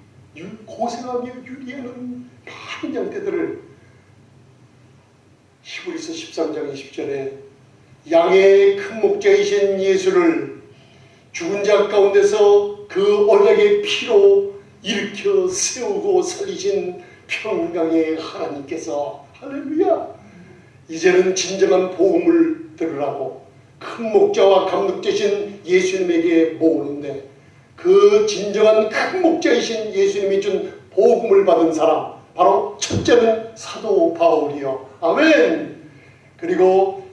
고생하며 유리하는 많은 양떼들을 히브리서 13장 20절에 양의 큰 목자이신 예수를 죽은 자 가운데서 그 언약의 피로 일으켜 세우고 살리신 평강의 하나님께서 할렐루야, 이제는 진정한 복음을 들으라고 큰 목자와 감독 되신 예수님에게 모으는데, 그 진정한 큰 목자이신 예수님이 준 복음을 받은 사람, 바로 첫째는 사도 바울이요. 아멘. 그리고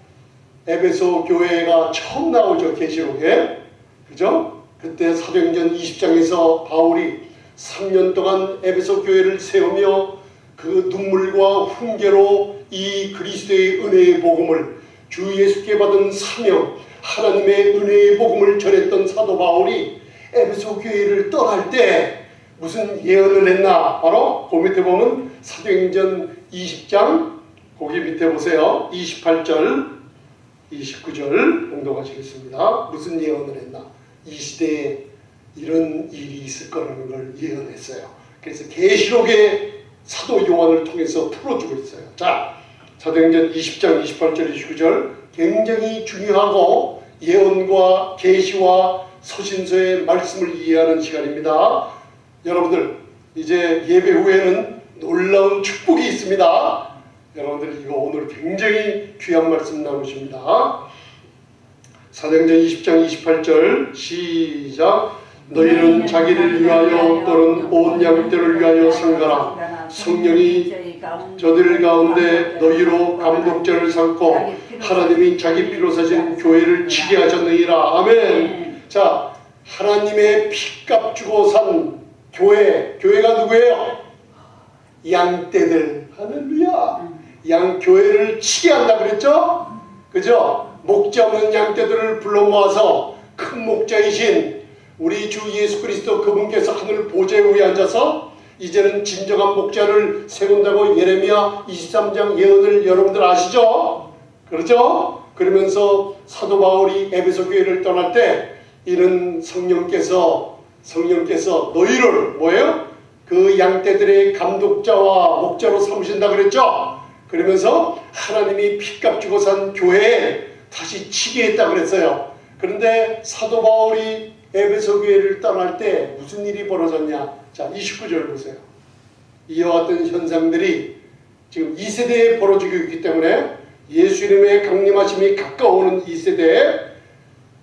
에베소 교회가 처음 나오죠. 계시록에. 그죠? 그때 사도행전 20장에서 바울이 3년 동안 에베소 교회를 세우며 그 눈물과 훈계로 이 그리스도의 은혜의 복음을, 주 예수께 받은 사명, 하나님의 은혜의 복음을 전했던 사도 바울이 에베소 교회를 떠날 때 무슨 예언을 했나? 바로 그 밑에 보면 사도행전 20장 거기 밑에 보세요. 28절 29절 공독하시겠습니다. 무슨 예언을 했나? 이 시대에 이런 일이 있을 거라는 걸 예언했어요. 그래서 계시록의 사도 요한을 통해서 풀어주고 있어요. 자, 사도행전 20장 28절 29절 굉장히 중요하고 예언과 계시와 서신서의 말씀을 이해하는 시간입니다. 여러분들 이제 예배 후에는 놀라운 축복이 있습니다. 여러분들 이거 오늘 굉장히 귀한 말씀 나누십니다. 사도행전 20장 28절 시작. 너희는 자기를 위하여 또는 온 양떼를 위하여 상가라. 성령이 저들 가운데 너희로 감독자를 삼고 하나님이 자기 피로 사신 교회를 치게 하셨느니라. 아멘. 자, 하나님의 피값 주고 산 교회가 누구예요? 양떼들. 할렐루야. 양교회를 치게 한다 그랬죠? 그죠? 목자 없는 양떼들을 불러 모아서 큰 목자이신 우리 주 예수 그리스도 그분께서 하늘 보좌에 위에 앉아서 이제는 진정한 목자를 세운다고 예레미야 23장 예언을 여러분들 아시죠? 그렇죠? 그러면서 사도 바울이 에베소 교회를 떠날 때 이는 성령께서 너희를 뭐예요? 그 양떼들의 감독자와 목자로 삼으신다 그랬죠? 그러면서 하나님이 피값 주고 산 교회에 다시 치게 했다 그랬어요. 그런데 사도 바울이 에베소 교회를 떠날 때 무슨 일이 벌어졌냐? 자, 29절 보세요. 이와 같은 현상들이 지금 이 세대에 벌어지고 있기 때문에 예수님의 강림하심이 가까워오는 이 세대에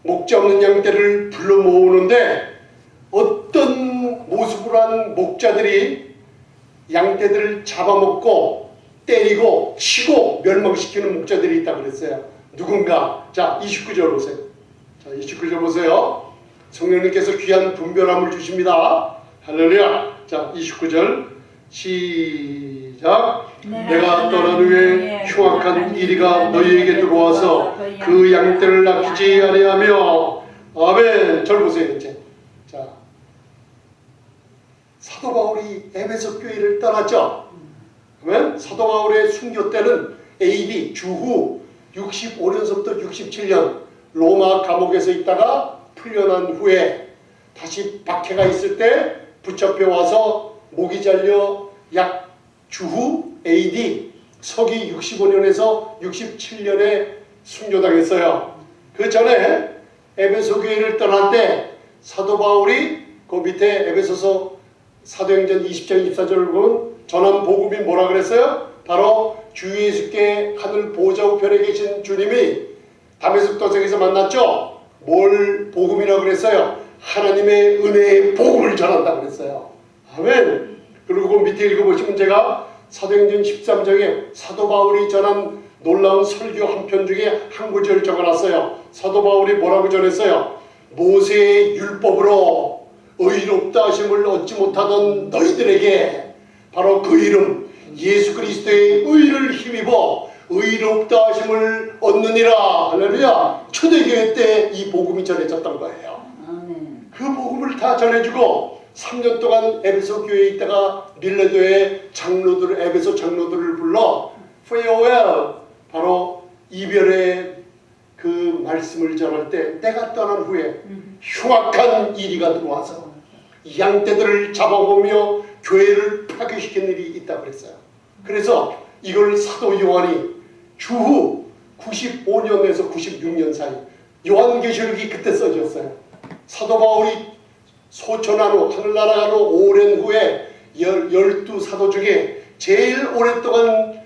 목자 없는 양떼를 불러 모으는데 어떤 모습으로 한 목자들이 양떼들을 잡아먹고 때리고 치고 멸망시키는 목자들이 있다고 그랬어요. 누군가? 자, 29절 보세요. 자, 29절 보세요. 성령님께서 귀한 분별함을 주십니다. 할렐루야. 자, 29절 시작. 내가 떠난 후에 흉악한 이리가 너희에게 들어와서 그 양떼를 아끼지 아니하며. 아멘. 절 보세요 이제. 자, 사도 바울이 에베소 교회를 떠났죠. 그러면 사도 바울의 순교 때는 AD 주후 65년서부터 67년 로마 감옥에서 있다가 풀려난 후에 다시 박해가 있을 때 붙잡혀 와서 목이 잘려 약 주후 AD 서기 65년에서 67년에 순교당했어요. 그 전에 에베소 교회를 떠날 때 사도 바울이 그 밑에 에베소서 사도행전 20장 24절을 보면 전한 복음이 뭐라 그랬어요? 바로 주 예수께 하늘 보좌 우편에 계신 주님이 다메섹 도성에서 만났죠. 뭘 복음이라고 그랬어요? 하나님의 은혜의 복음을 전한다고 그랬어요. 아멘. 그리고 그 밑에 읽어보시면 제가 사도행전 13장에 사도 바울이 전한 놀라운 설교 한 편 중에 한 구절을 적어놨어요. 사도 바울이 뭐라고 전했어요? 모세의 율법으로 의롭다 하심을 얻지 못하던 너희들에게 바로 그 이름 예수 그리스도의 의를 힘입어 의롭다 하심을 얻느니라. 할렐루야. 초대교회 때 이 복음이 전해졌던 거예요. 그 복음을 다 전해주고 3년 동안 에베소 교회에 있다가 밀레도의 장로들을 에베소 장로들을 불러 farewell 바로 이별의 그 말씀을 전할 때 내가 떠난 후에 흉악한 이리가 들어와서 양떼들을 잡아보며 교회를 파괴시킨 일이 있다고 그랬어요. 그래서 이걸 사도 요한이 주후 95년에서 96년 사이 요한계시록이 그때 써졌어요. 사도 바울이 소천한 후 하늘나라 간 후 오랜 후에 12사도 중에 제일 오랫동안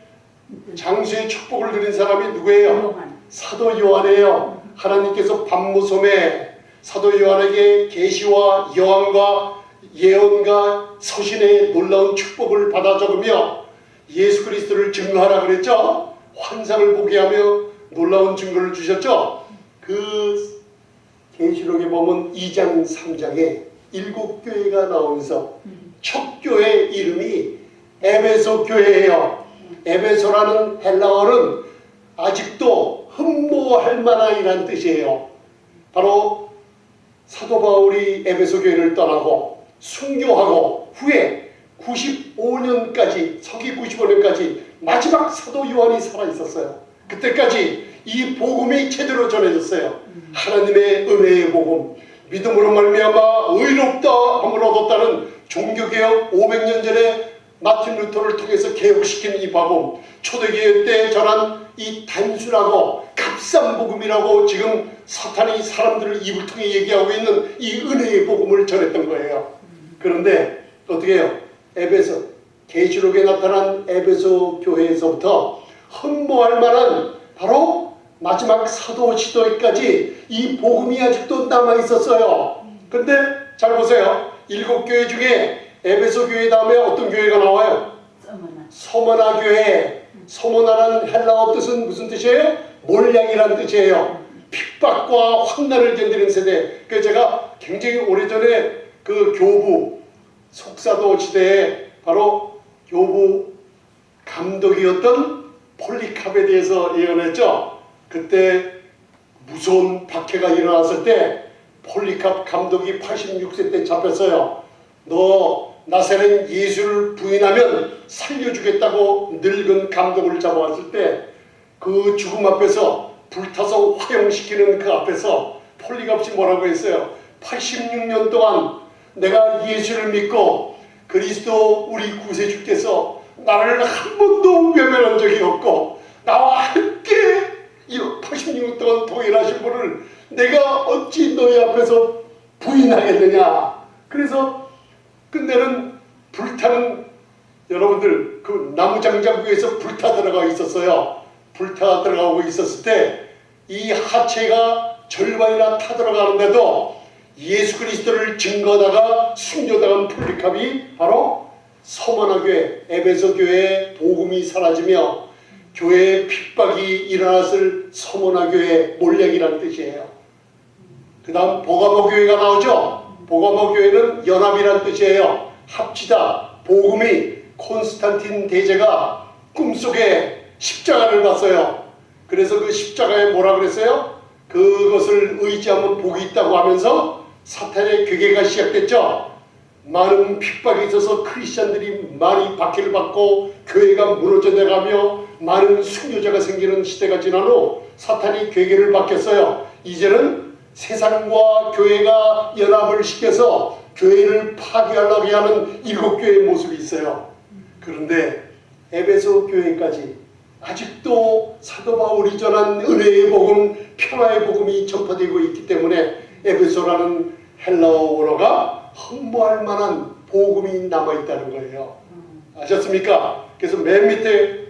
장수의 축복을 누린 사람이 누구예요? 사도 요한이에요. 하나님께서 밤무섬에 사도 요한에게 계시와 여왕과 예언과 서신의 놀라운 축복을 받아 적으며 예수 그리스도를 증거하라 그랬죠. 환상을 보게 하며 놀라운 증거를 주셨죠. 그 계시록에 보면 2장 3장에 7교회가 나오면서 첫 교회 이름이 에베소 교회예요. 에베소라는 헬라어는 아직도 흠모할 만한이라는 뜻이에요. 바로 사도 바울이 에베소 교회를 떠나고 순교하고 후에 95년까지 서기 95년까지 마지막 사도 요한이 살아있었어요. 그때까지 이 복음이 제대로 전해졌어요. 하나님의 은혜의 복음, 믿음으로 말미암아 의롭다 함을 얻었다는 종교개혁 500년 전에 마틴 루터를 통해서 개혁시킨 이 복음, 초대교회 때 전한 이 단순하고 값싼 복음이라고 지금 사탄이 사람들을 입을 통해 얘기하고 있는 이 은혜의 복음을 전했던 거예요. 그런데 어떻게 해요? 에베소, 계시록에 나타난 에베소 교회에서부터 흠모할 만한 바로 마지막 사도 시도에까지 이 복음이 아직도 남아있었어요. 근데 잘 보세요. 7교회 중에 에베소 교회 다음에 어떤 교회가 나와요? 서머나 교회. 서머나라는 헬라어 뜻은 무슨 뜻이에요? 몰량이라는 뜻이에요. 핍박과 환난을 견디는 세대. 그래서 제가 굉장히 오래전에 그 교부 속사도 시대에 바로 교부 감독이었던 폴리캅에 대해서 예언했죠. 그때 무서운 박해가 일어났을 때 폴리캅 감독이 86세 때 잡혔어요. 너 나사렛 예수를 부인하면 살려주겠다고 늙은 감독을 잡아왔을 때 그 죽음 앞에서 불타서 화형시키는 그 앞에서 폴리캅이 뭐라고 했어요? 86년 동안 내가 예수를 믿고 그리스도 우리 구세주께서 나를 한 번도 외면한 적이 없고 나와 함께 86년 동안 동일하신 분을 내가 어찌 너희 앞에서 부인하겠느냐. 그래서 끝내는 불타는 여러분들 그 나무장작 위에서 불타 들어가 있었어요. 불타 들어가고 있었을 때 이 하체가 절반이나 타 들어가는데도 예수 그리스도를 증거하다가 순교당한 폴리캅이 바로 서머나 교회, 에베소 교회의 복음이 사라지며 교회에 핍박이 일어났을 서머나 교회 몰량이라는 뜻이에요. 그 다음 보가모 교회가 나오죠. 보가모 교회는 연합이라는 뜻이에요. 합치다. 복음이 콘스탄틴 대제가 꿈속에 십자가를 봤어요. 그래서 그 십자가에 뭐라 그랬어요? 그것을 의지하면 복이 있다고 하면서 사탄의 괴계가 시작됐죠. 많은 핍박이 있어서 크리스찬들이 많이 박해를 받고 교회가 무너져 내가며 많은 순교자가 생기는 시대가 지난 후 사탄이 괴계를 바뀌었어요. 이제는 세상과 교회가 연합을 시켜서 교회를 파괴하려고 하는 일곱 교회의 모습이 있어요. 그런데 에베소 교회까지 아직도 사도 바울이 전한 은혜의 복음, 평화의 복음이 전파되고 있기 때문에 에베소라는 헬라어가 흠모할 만한 복음이 남아있다는 거예요. 아셨습니까? 그래서 맨 밑에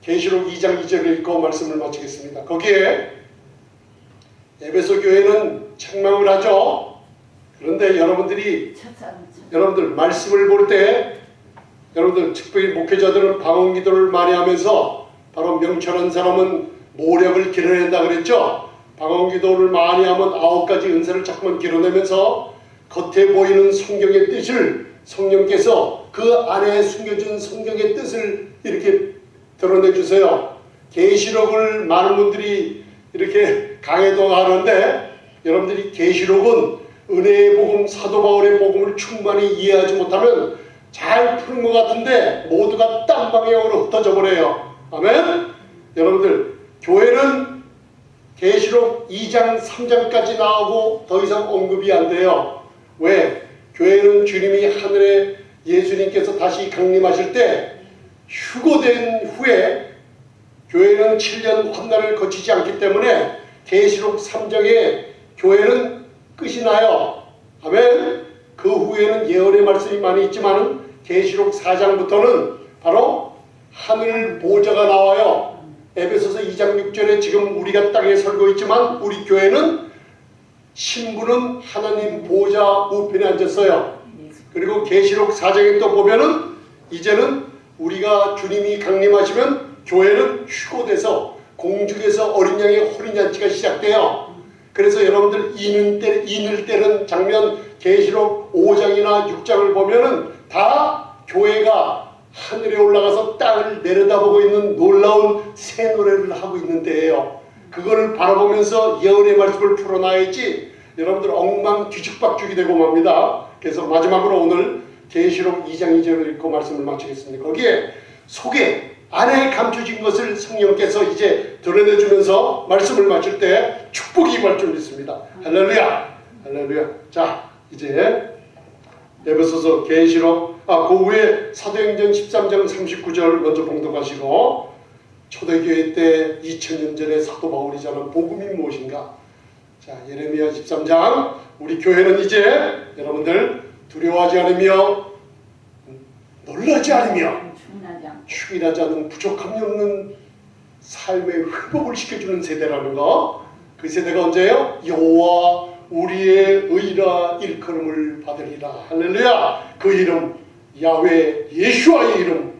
계시록 2장 2절을 읽고 말씀을 마치겠습니다. 거기에 에베소 교회는 책망을 하죠. 그런데 여러분들 말씀을 볼 때 여러분들 특별히 목회자들은 방언 기도를 많이 하면서 바로 명철한 사람은 모력을 길어낸다 그랬죠. 방언 기도를 많이 하면 9가지 은사를 자꾸만 길어내면서 겉에 보이는 성경의 뜻을 성령께서 그 안에 숨겨진 성경의 뜻을 이렇게 드러내 주세요. 계시록을 많은 분들이 이렇게 강해도 하는데 여러분들이 계시록은 은혜의 복음, 사도 바울의 복음을 충만히 이해하지 못하면 잘 푸는 것 같은데 모두가 딴 방향으로 흩어져 버려요. 아멘? 여러분들 교회는 계시록 2장 3장까지 나오고 더 이상 언급이 안 돼요. 왜? 교회는 주님이 하늘에 예수님께서 다시 강림하실 때 휴거된 후에 교회는 7년 환난을 거치지 않기 때문에 계시록 3장에 교회는 끝이 나요. 아멘. 그 후에는 예언의 말씀이 많이 있지만 계시록 4장부터는 바로 하늘 보좌가 나와요. 에베소서 2장 6절에 지금 우리가 땅에 살고 있지만 우리 교회는 신부는 하나님 보좌 우편에 앉았어요. 그리고 계시록 4장에 또 보면은 이제는 우리가 주님이 강림하시면 교회는 휴거돼서 공중에서 어린 양의 호린잔치가 시작돼요. 그래서 여러분들 인을 때는 장면 계시록 5장이나 6장을 보면은 다 교회가 하늘에 올라가서 땅을 내려다보고 있는 놀라운 새 노래를 하고 있는 때예요. 그거를 바라보면서 예언의 말씀을 풀어놔야지 여러분들 엉망 뒤죽박죽이 되고 맙니다. 그래서 마지막으로 오늘 계시록 2장 2절을 읽고 말씀을 마치겠습니다. 거기에 속에 안에 감춰진 것을 성령께서 이제 드러내주면서 말씀을 마칠 때 축복이 임할 줄 믿습니다. 할렐루야! 할렐루야! 자, 이제 에베소서 계시록 그 후에 사도행전 13장 39절 먼저 봉독하시고 초대교회 때 2000년 전에 사도 바울이 전한 복음이 무엇인가? 자, 예레미야 13장 우리 교회는 이제 여러분들 두려워하지 않으며 놀라지 않으며 충인하지 않은 부족함이 없는 삶의 회복을 시켜주는 세대라는 거. 그 세대가 언제예요? 여호와 우리의 의라 일컬음을 받으리라. 할렐루야. 그 이름 야훼 예수와의 이름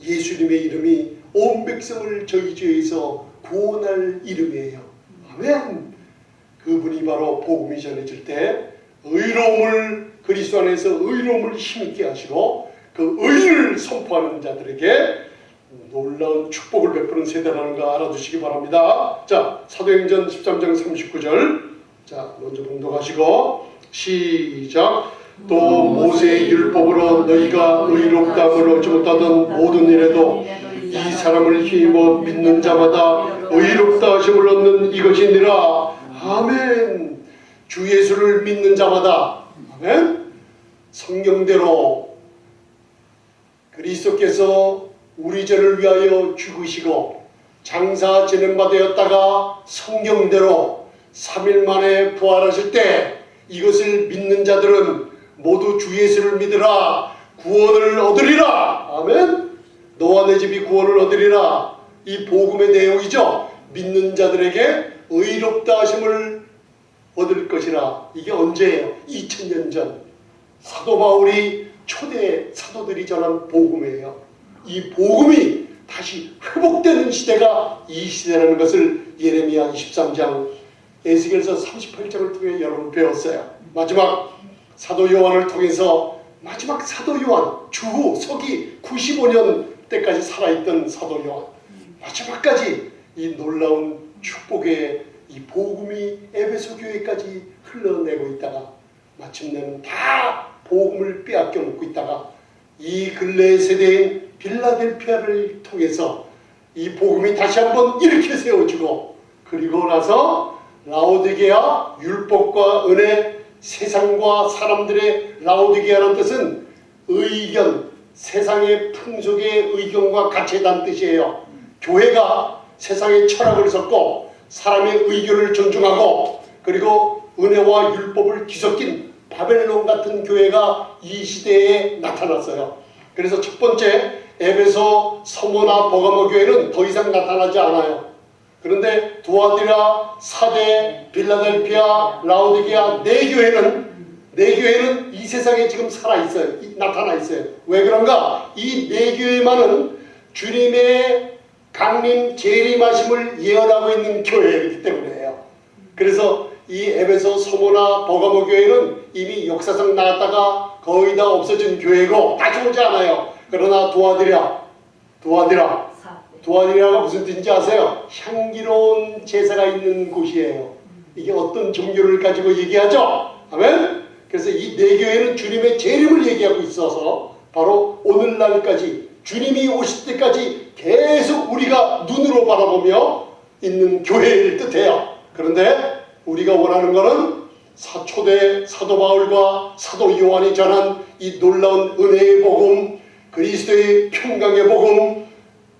예수님의 이름이 온 백성을 저희 죄에서 구원할 이름이에요. 아멘. 그분이 바로 복음이 전해질 때 의로움을 그리스도 안에서 의로움을 힘있게 하시고 그 의를 선포하는 자들에게 놀라운 축복을 베푸는 세대라는 거 알아두시기 바랍니다. 자, 사도행전 13장 39절 자, 먼저 봉독하시고 시작. 또 모세의 율법으로 너희가 의롭다함을 얻지 못하던 모든 일에도 이 사람을 힘입어 믿는 자마다 의롭다 하심을 얻는 이것이니라. 아멘. 주 예수를 믿는 자마다 아멘. 성경대로 그리스도께서 우리 죄를 위하여 죽으시고 장사 진행바 되었다가 성경대로 3일 만에 부활하실 때 이것을 믿는 자들은 모두 주 예수를 믿으라 구원을 얻으리라. 아멘. 너와 내 집이 구원을 얻으리라. 이 복음의 내용이죠. 믿는 자들에게 의롭다 하심을 얻을 것이라. 이게 언제예요? 2000년 전 사도 바울이 초대 사도들이 전한 복음이에요. 이 복음이 다시 회복되는 시대가 이 시대라는 것을 예레미야 23장 에스겔서 38장을 통해 여러분 배웠어요. 마지막 사도 요한을 통해서 마지막 사도 요한 주후 서기 95년 때까지 살아있던 사도 요한 마지막까지 이 놀라운 축복의 이 복음이 에베소 교회까지 흘러내고 있다가 마침내는 다 복음을 빼앗겨 놓고 있다가 이 근래 세대인 빌라델피아를 통해서 이 복음이 다시 한번 일으켜 세워지고 그리고 나서 라오디게아 율법과 은혜, 세상과 사람들의 라오디게아라는 뜻은 의견, 세상의 풍속의 의견과 가치에다는 뜻이에요. 교회가 세상의 철학을 섞고 사람의 의견을 존중하고 그리고 은혜와 율법을 뒤섞인 바벨론 같은 교회가 이 시대에 나타났어요. 그래서 첫 번째 에베소, 서모나 버가모 교회는 더 이상 나타나지 않아요. 그런데 두아디라, 사데, 빌라델피아, 라오디게아 네 교회는 이 세상에 지금 살아있어요. 나타나 있어요. 왜 그런가? 이 네 교회만은 주님의 강림, 재림하심을 예언하고 있는 교회이기 때문이에요. 그래서 이 에베소, 서모나 버가모 교회는 이미 역사상 나왔다가 거의 다 없어진 교회고 다시 오지 않아요. 그러나 두아디라가 무슨 뜻인지 아세요? 향기로운 제사가 있는 곳이에요. 이게 어떤 종교를 가지고 얘기하죠? 아멘? 그래서 이 네 교회는 주님의 재림을 얘기하고 있어서 바로 오늘날까지 주님이 오실 때까지 계속 우리가 눈으로 바라보며 있는 교회를 뜻해요. 그런데 우리가 원하는 것은 초대 사도 바울과 사도 요한이 전한 이 놀라운 은혜의 복음, 그리스도의 평강의 복음,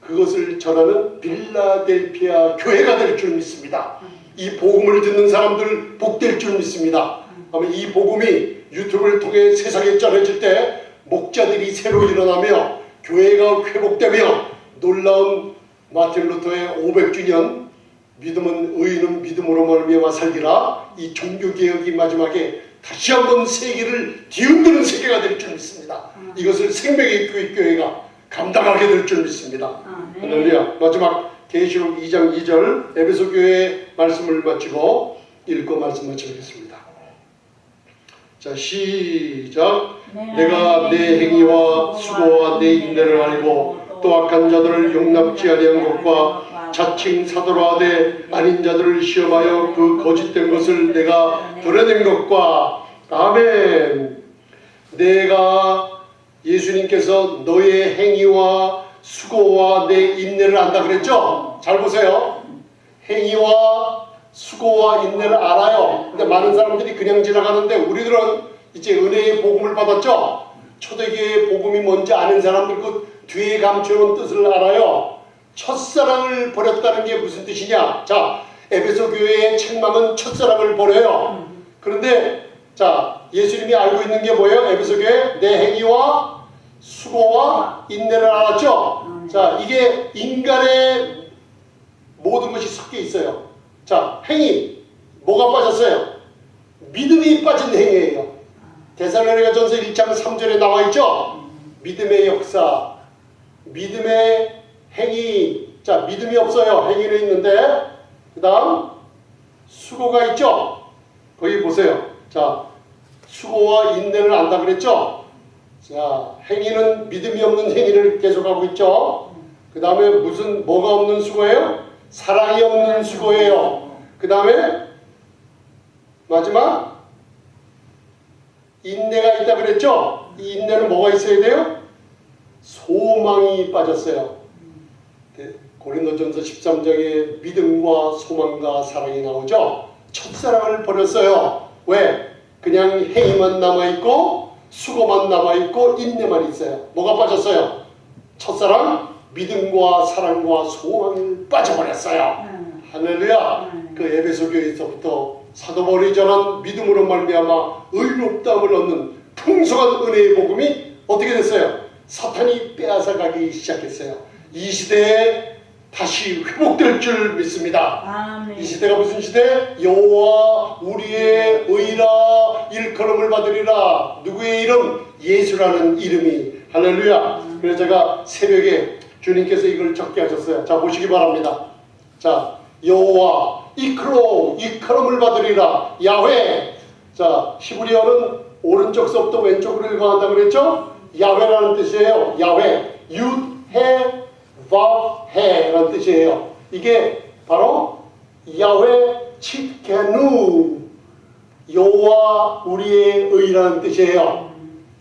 그것을 전하는 빌라델피아 교회가 될 줄 믿습니다. 이 복음을 듣는 사람들 복될 줄 믿습니다. 아마 이 복음이 유튜브를 통해 세상에 전해질 때 목자들이 새로 일어나며 교회가 회복되며 놀라운 마틴 루터의 500주년 믿음은 의인은 믿음으로 말미암아 살리라, 이 종교개혁이 마지막에 다시 한번 세계를 뒤흔드는 세계가 될 줄 믿습니다. 이것을 생명의 교회가 감당하게 될 줄 믿습니다. 할렐루야. 마지막 계시록 2장 2절 에베소 교회의 말씀을 마치고 읽고 말씀 마치겠습니다. 자, 시작. 내가 내 행위와 수고와 내 인내를 알고 또 악한 자들을 용납지 아니한 것과 자칭 사도라 하되 아닌 자들을 시험하여 그 거짓된 것을 내가 드러낸 것과 아멘. 내가 예수님께서 너의 행위와 수고와 내 인내를 안다 그랬죠? 잘 보세요. 행위와 수고와 인내를 알아요. 근데 많은 사람들이 그냥 지나가는데 우리들은 이제 은혜의 복음을 받았죠? 초대교회의 복음이 뭔지 아는 사람들 그 뒤에 감춰놓은 뜻을 알아요. 첫사랑을 버렸다는 게 무슨 뜻이냐? 자, 에베소 교회의 책망은 첫사랑을 버려요. 그런데 자, 예수님이 알고 있는 게 뭐예요? 에베소 교회 내 행위와 수고와 인내를 알았죠? 자, 이게 인간의 모든 것이 섞여 있어요. 자, 행위 뭐가 빠졌어요? 믿음이 빠진 행위예요. 데살로니가전서 1장 3절에 나와 있죠? 믿음의 역사, 믿음의 행위. 자, 믿음이 없어요. 행위는 있는데 그 다음 수고가 있죠? 거기 보세요. 자, 수고와 인내를 안다 그랬죠? 자, 행위는 믿음이 없는 행위를 계속하고 있죠? 그 다음에 뭐가 없는 수고예요? 사랑이 없는 수고예요. 그 다음에 마지막 인내가 있다 그랬죠? 이 인내는 뭐가 있어야 돼요? 소망이 빠졌어요. 고린도전서 13장에 믿음과 소망과 사랑이 나오죠? 첫사랑을 버렸어요. 왜? 그냥 행위만 남아있고 수고만 남아있고 인내만 있어요. 뭐가 빠졌어요? 첫사랑, 믿음과 사랑과 소망이 빠져버렸어요. 할렐루야. 그 에베소 교회에서부터 사도 바울이 전한 믿음으로 말미암아 의롭다함을 얻는 풍성한 은혜의 복음이 어떻게 됐어요? 사탄이 빼앗아가기 시작했어요. 이 시대에 다시 회복될 줄 믿습니다. 아멘. 이 시대가 무슨 시대? 여호와 우리의 의라 일컬음을 받으리라. 누구의 이름? 예수라는 이름이. 할렐루야. 그래서 제가 새벽에 주님께서 이걸 적게 하셨어요. 자, 보시기 바랍니다. 자, 여호와 일컬음을 받으리라. 야훼. 자, 히브리어는 오른쪽서부터 왼쪽으로 읽어간다 그랬죠? 야훼라는 뜻이에요. 야훼. 윷해 바해라는 뜻이에요. 이게 바로 야훼 칫케누, 여호와 우리의 의라는 뜻이에요.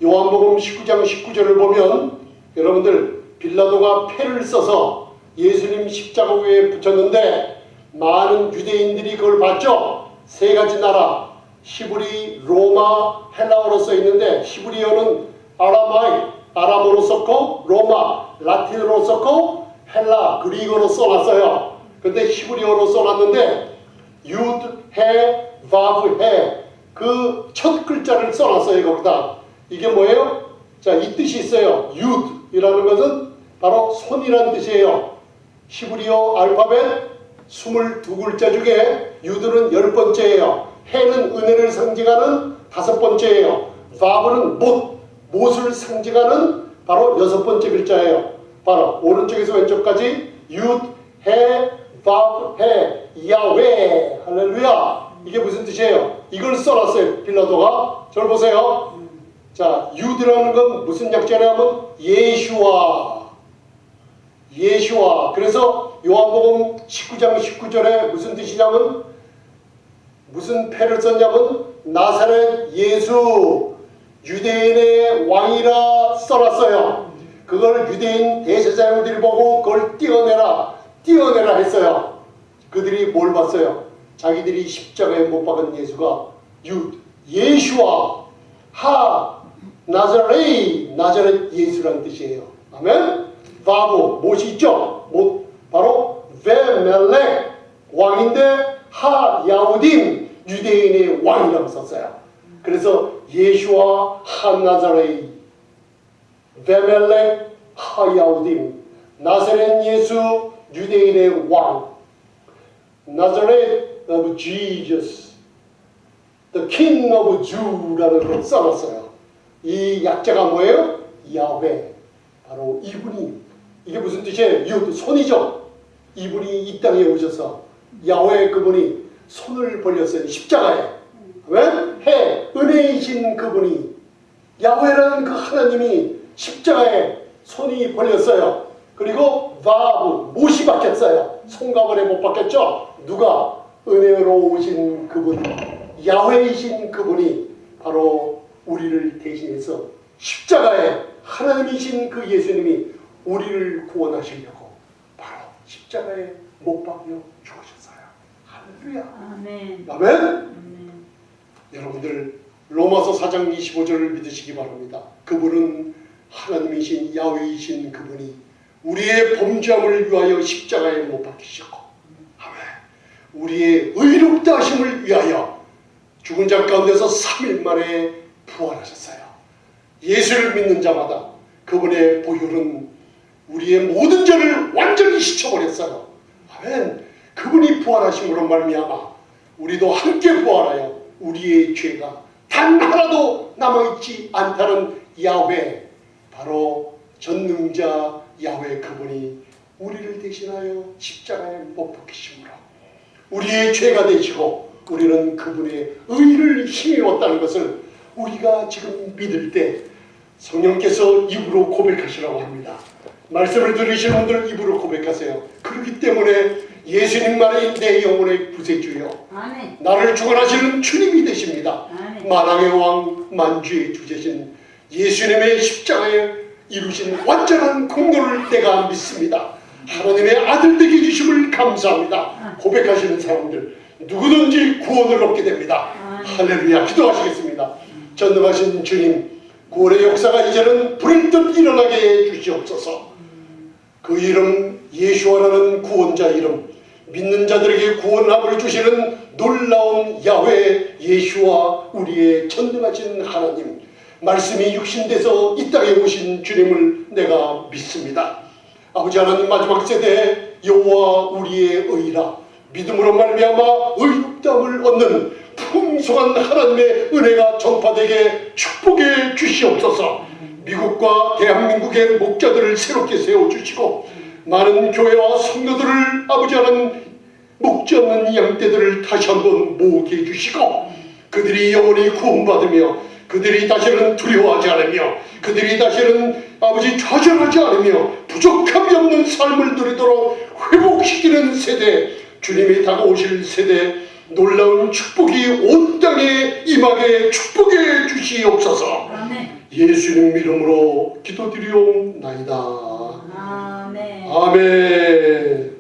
요한복음 19장 19절을 보면 여러분들 빌라도가 패를 써서 예수님 십자가 위에 붙였는데 많은 유대인들이 그걸 봤죠. 세 가지 나라, 히브리, 로마, 헬라어로 써 있는데 히브리어는 아람어로 썼고 로마, 라틴어로 썼고 헬라, 그리거로 써놨어요. 근데 히브리어로 써놨는데 유드, 해, 바브, 해 그 첫 글자를 써놨어요. 거기다. 이게 뭐예요? 자, 이 뜻이 있어요. 유드이라는 것은 바로 손이라는 뜻이에요. 히브리어 알파벳 22글자 중에 유드는 10번째예요. 해는 은혜를 상징하는 5번째예요. 바브는 못을 상징하는 바로 6번째 글자예요. 바로 오른쪽에서 왼쪽까지 유드, 해, 바브, 해, 야훼, 할렐루야. 이게 무슨 뜻이에요? 이걸 써놨어요. 빌라도가. 저를 보세요. 자, 유드라는 건 무슨 약자냐면 예슈아. 그래서 요한복음 19장 19절에 무슨 뜻이냐면 무슨 패를 썼냐면 나사렛 예수 유대인의 왕이라 써놨어요. 그걸 유대인 대제사장들이 보고 그걸 띄어내라 했어요. 그들이 뭘 봤어요? 자기들이 십자가에 못 박은 예수가 예슈아 나자렛 예수라는 뜻이에요. 아멘. 바보 못이 있죠. 못 바로 베멜렉 왕인데 야우딘 유대인의 왕이라고 썼어요. 그래서 예슈아 나자렛 베멜렉 야우딘 나사렛 예수 유대인의 왕 Nazareth of Jesus, the King of Jew라는 걸 써놨어요. 이 약자가 뭐예요? 야훼. 바로 이분이 이게 무슨 뜻이에요? 손이죠. 이분이 이 땅에 오셔서 야훼 그분이 손을 벌렸어요. 십자가에. 왜? 은혜이신 그분이 야훼라는 그 하나님이 십자가에 손이 벌렸어요. 그리고 바브 못이 박혔어요. 손가발에 못 박혔죠. 누가? 은혜로 오신 그분, 야훼이신 그분이 바로 우리를 대신해서 십자가에 하나님이신 그 예수님이 우리를 구원하시려고 바로 십자가에 못 박혀 죽으셨어요. 할렐루야. 아멘. 아멘. 여러분들 로마서 4장 25절을 믿으시기 바랍니다. 그분은 하나님이신 야훼이신 그분이 우리의 범죄함을 위하여 십자가에 못 박히셨고 우리의 의롭다 하심을 위하여 죽은 자 가운데서 3일 만에 부활하셨어요. 예수를 믿는 자마다 그분의 보혈은 우리의 모든 죄를 완전히 씻어버렸어요. 아멘. 그분이 부활하심으로 말미암아 우리도 함께 부활하여 우리의 죄가 단 하나도 남아있지 않다는 야훼, 바로 전능자 야훼 그분이 우리를 대신하여 십자가에 못 박히심으로 우리의 죄가 되시고 우리는 그분의 의를 힘입었다는 것을 우리가 지금 믿을 때 성령께서 입으로 고백하시라고 합니다. 말씀을 들으시는 분들 입으로 고백하세요. 그렇기 때문에 예수님만이 내 영혼의 구세주요 아멘. 나를 주관하시는 주님이 되십니다. 아멘. 만왕의 왕 만주의 주제신 예수님의 십자가에 이루신 완전한 공로를 내가 믿습니다. 하나님의 아들 되게 해주심을 감사합니다. 고백하시는 사람들 누구든지 구원을 얻게 됩니다. 할렐루야. 기도하시겠습니다. 전능하신 주님, 구원의 역사가 이제는 불현듯 일어나게 해 주시옵소서. 그 이름 예수아라는 구원자 이름, 믿는 자들에게 구원함을 주시는 놀라운 야훼 예수아, 우리의 전능하신 하나님, 말씀이 육신돼서 이 땅에 오신 주님을 내가 믿습니다. 아버지 하나님, 마지막 세대에 여호와 우리의 의라 믿음으로 말미암아 의롭다함을 얻는 풍성한 하나님의 은혜가 전파되게 축복해 주시옵소서. 미국과 대한민국의 목자들을 새롭게 세워주시고 많은 교회와 성도들을 아버지 하나님 목자 없는 양떼들을 다시 한번 모으게 해주시고 그들이 영원히 구원받으며 그들이 다시는 두려워하지 않으며 그들이 다시는 아버지 좌절하지 않으며 부족함이 없는 삶을 누리도록 회복시키는 세대, 주님이 다가오실 세대, 놀라운 축복이 온 땅에 임하게 축복해 주시옵소서. 아멘. 예수님 이름으로 기도드리옵나이다. 아멘. 아멘.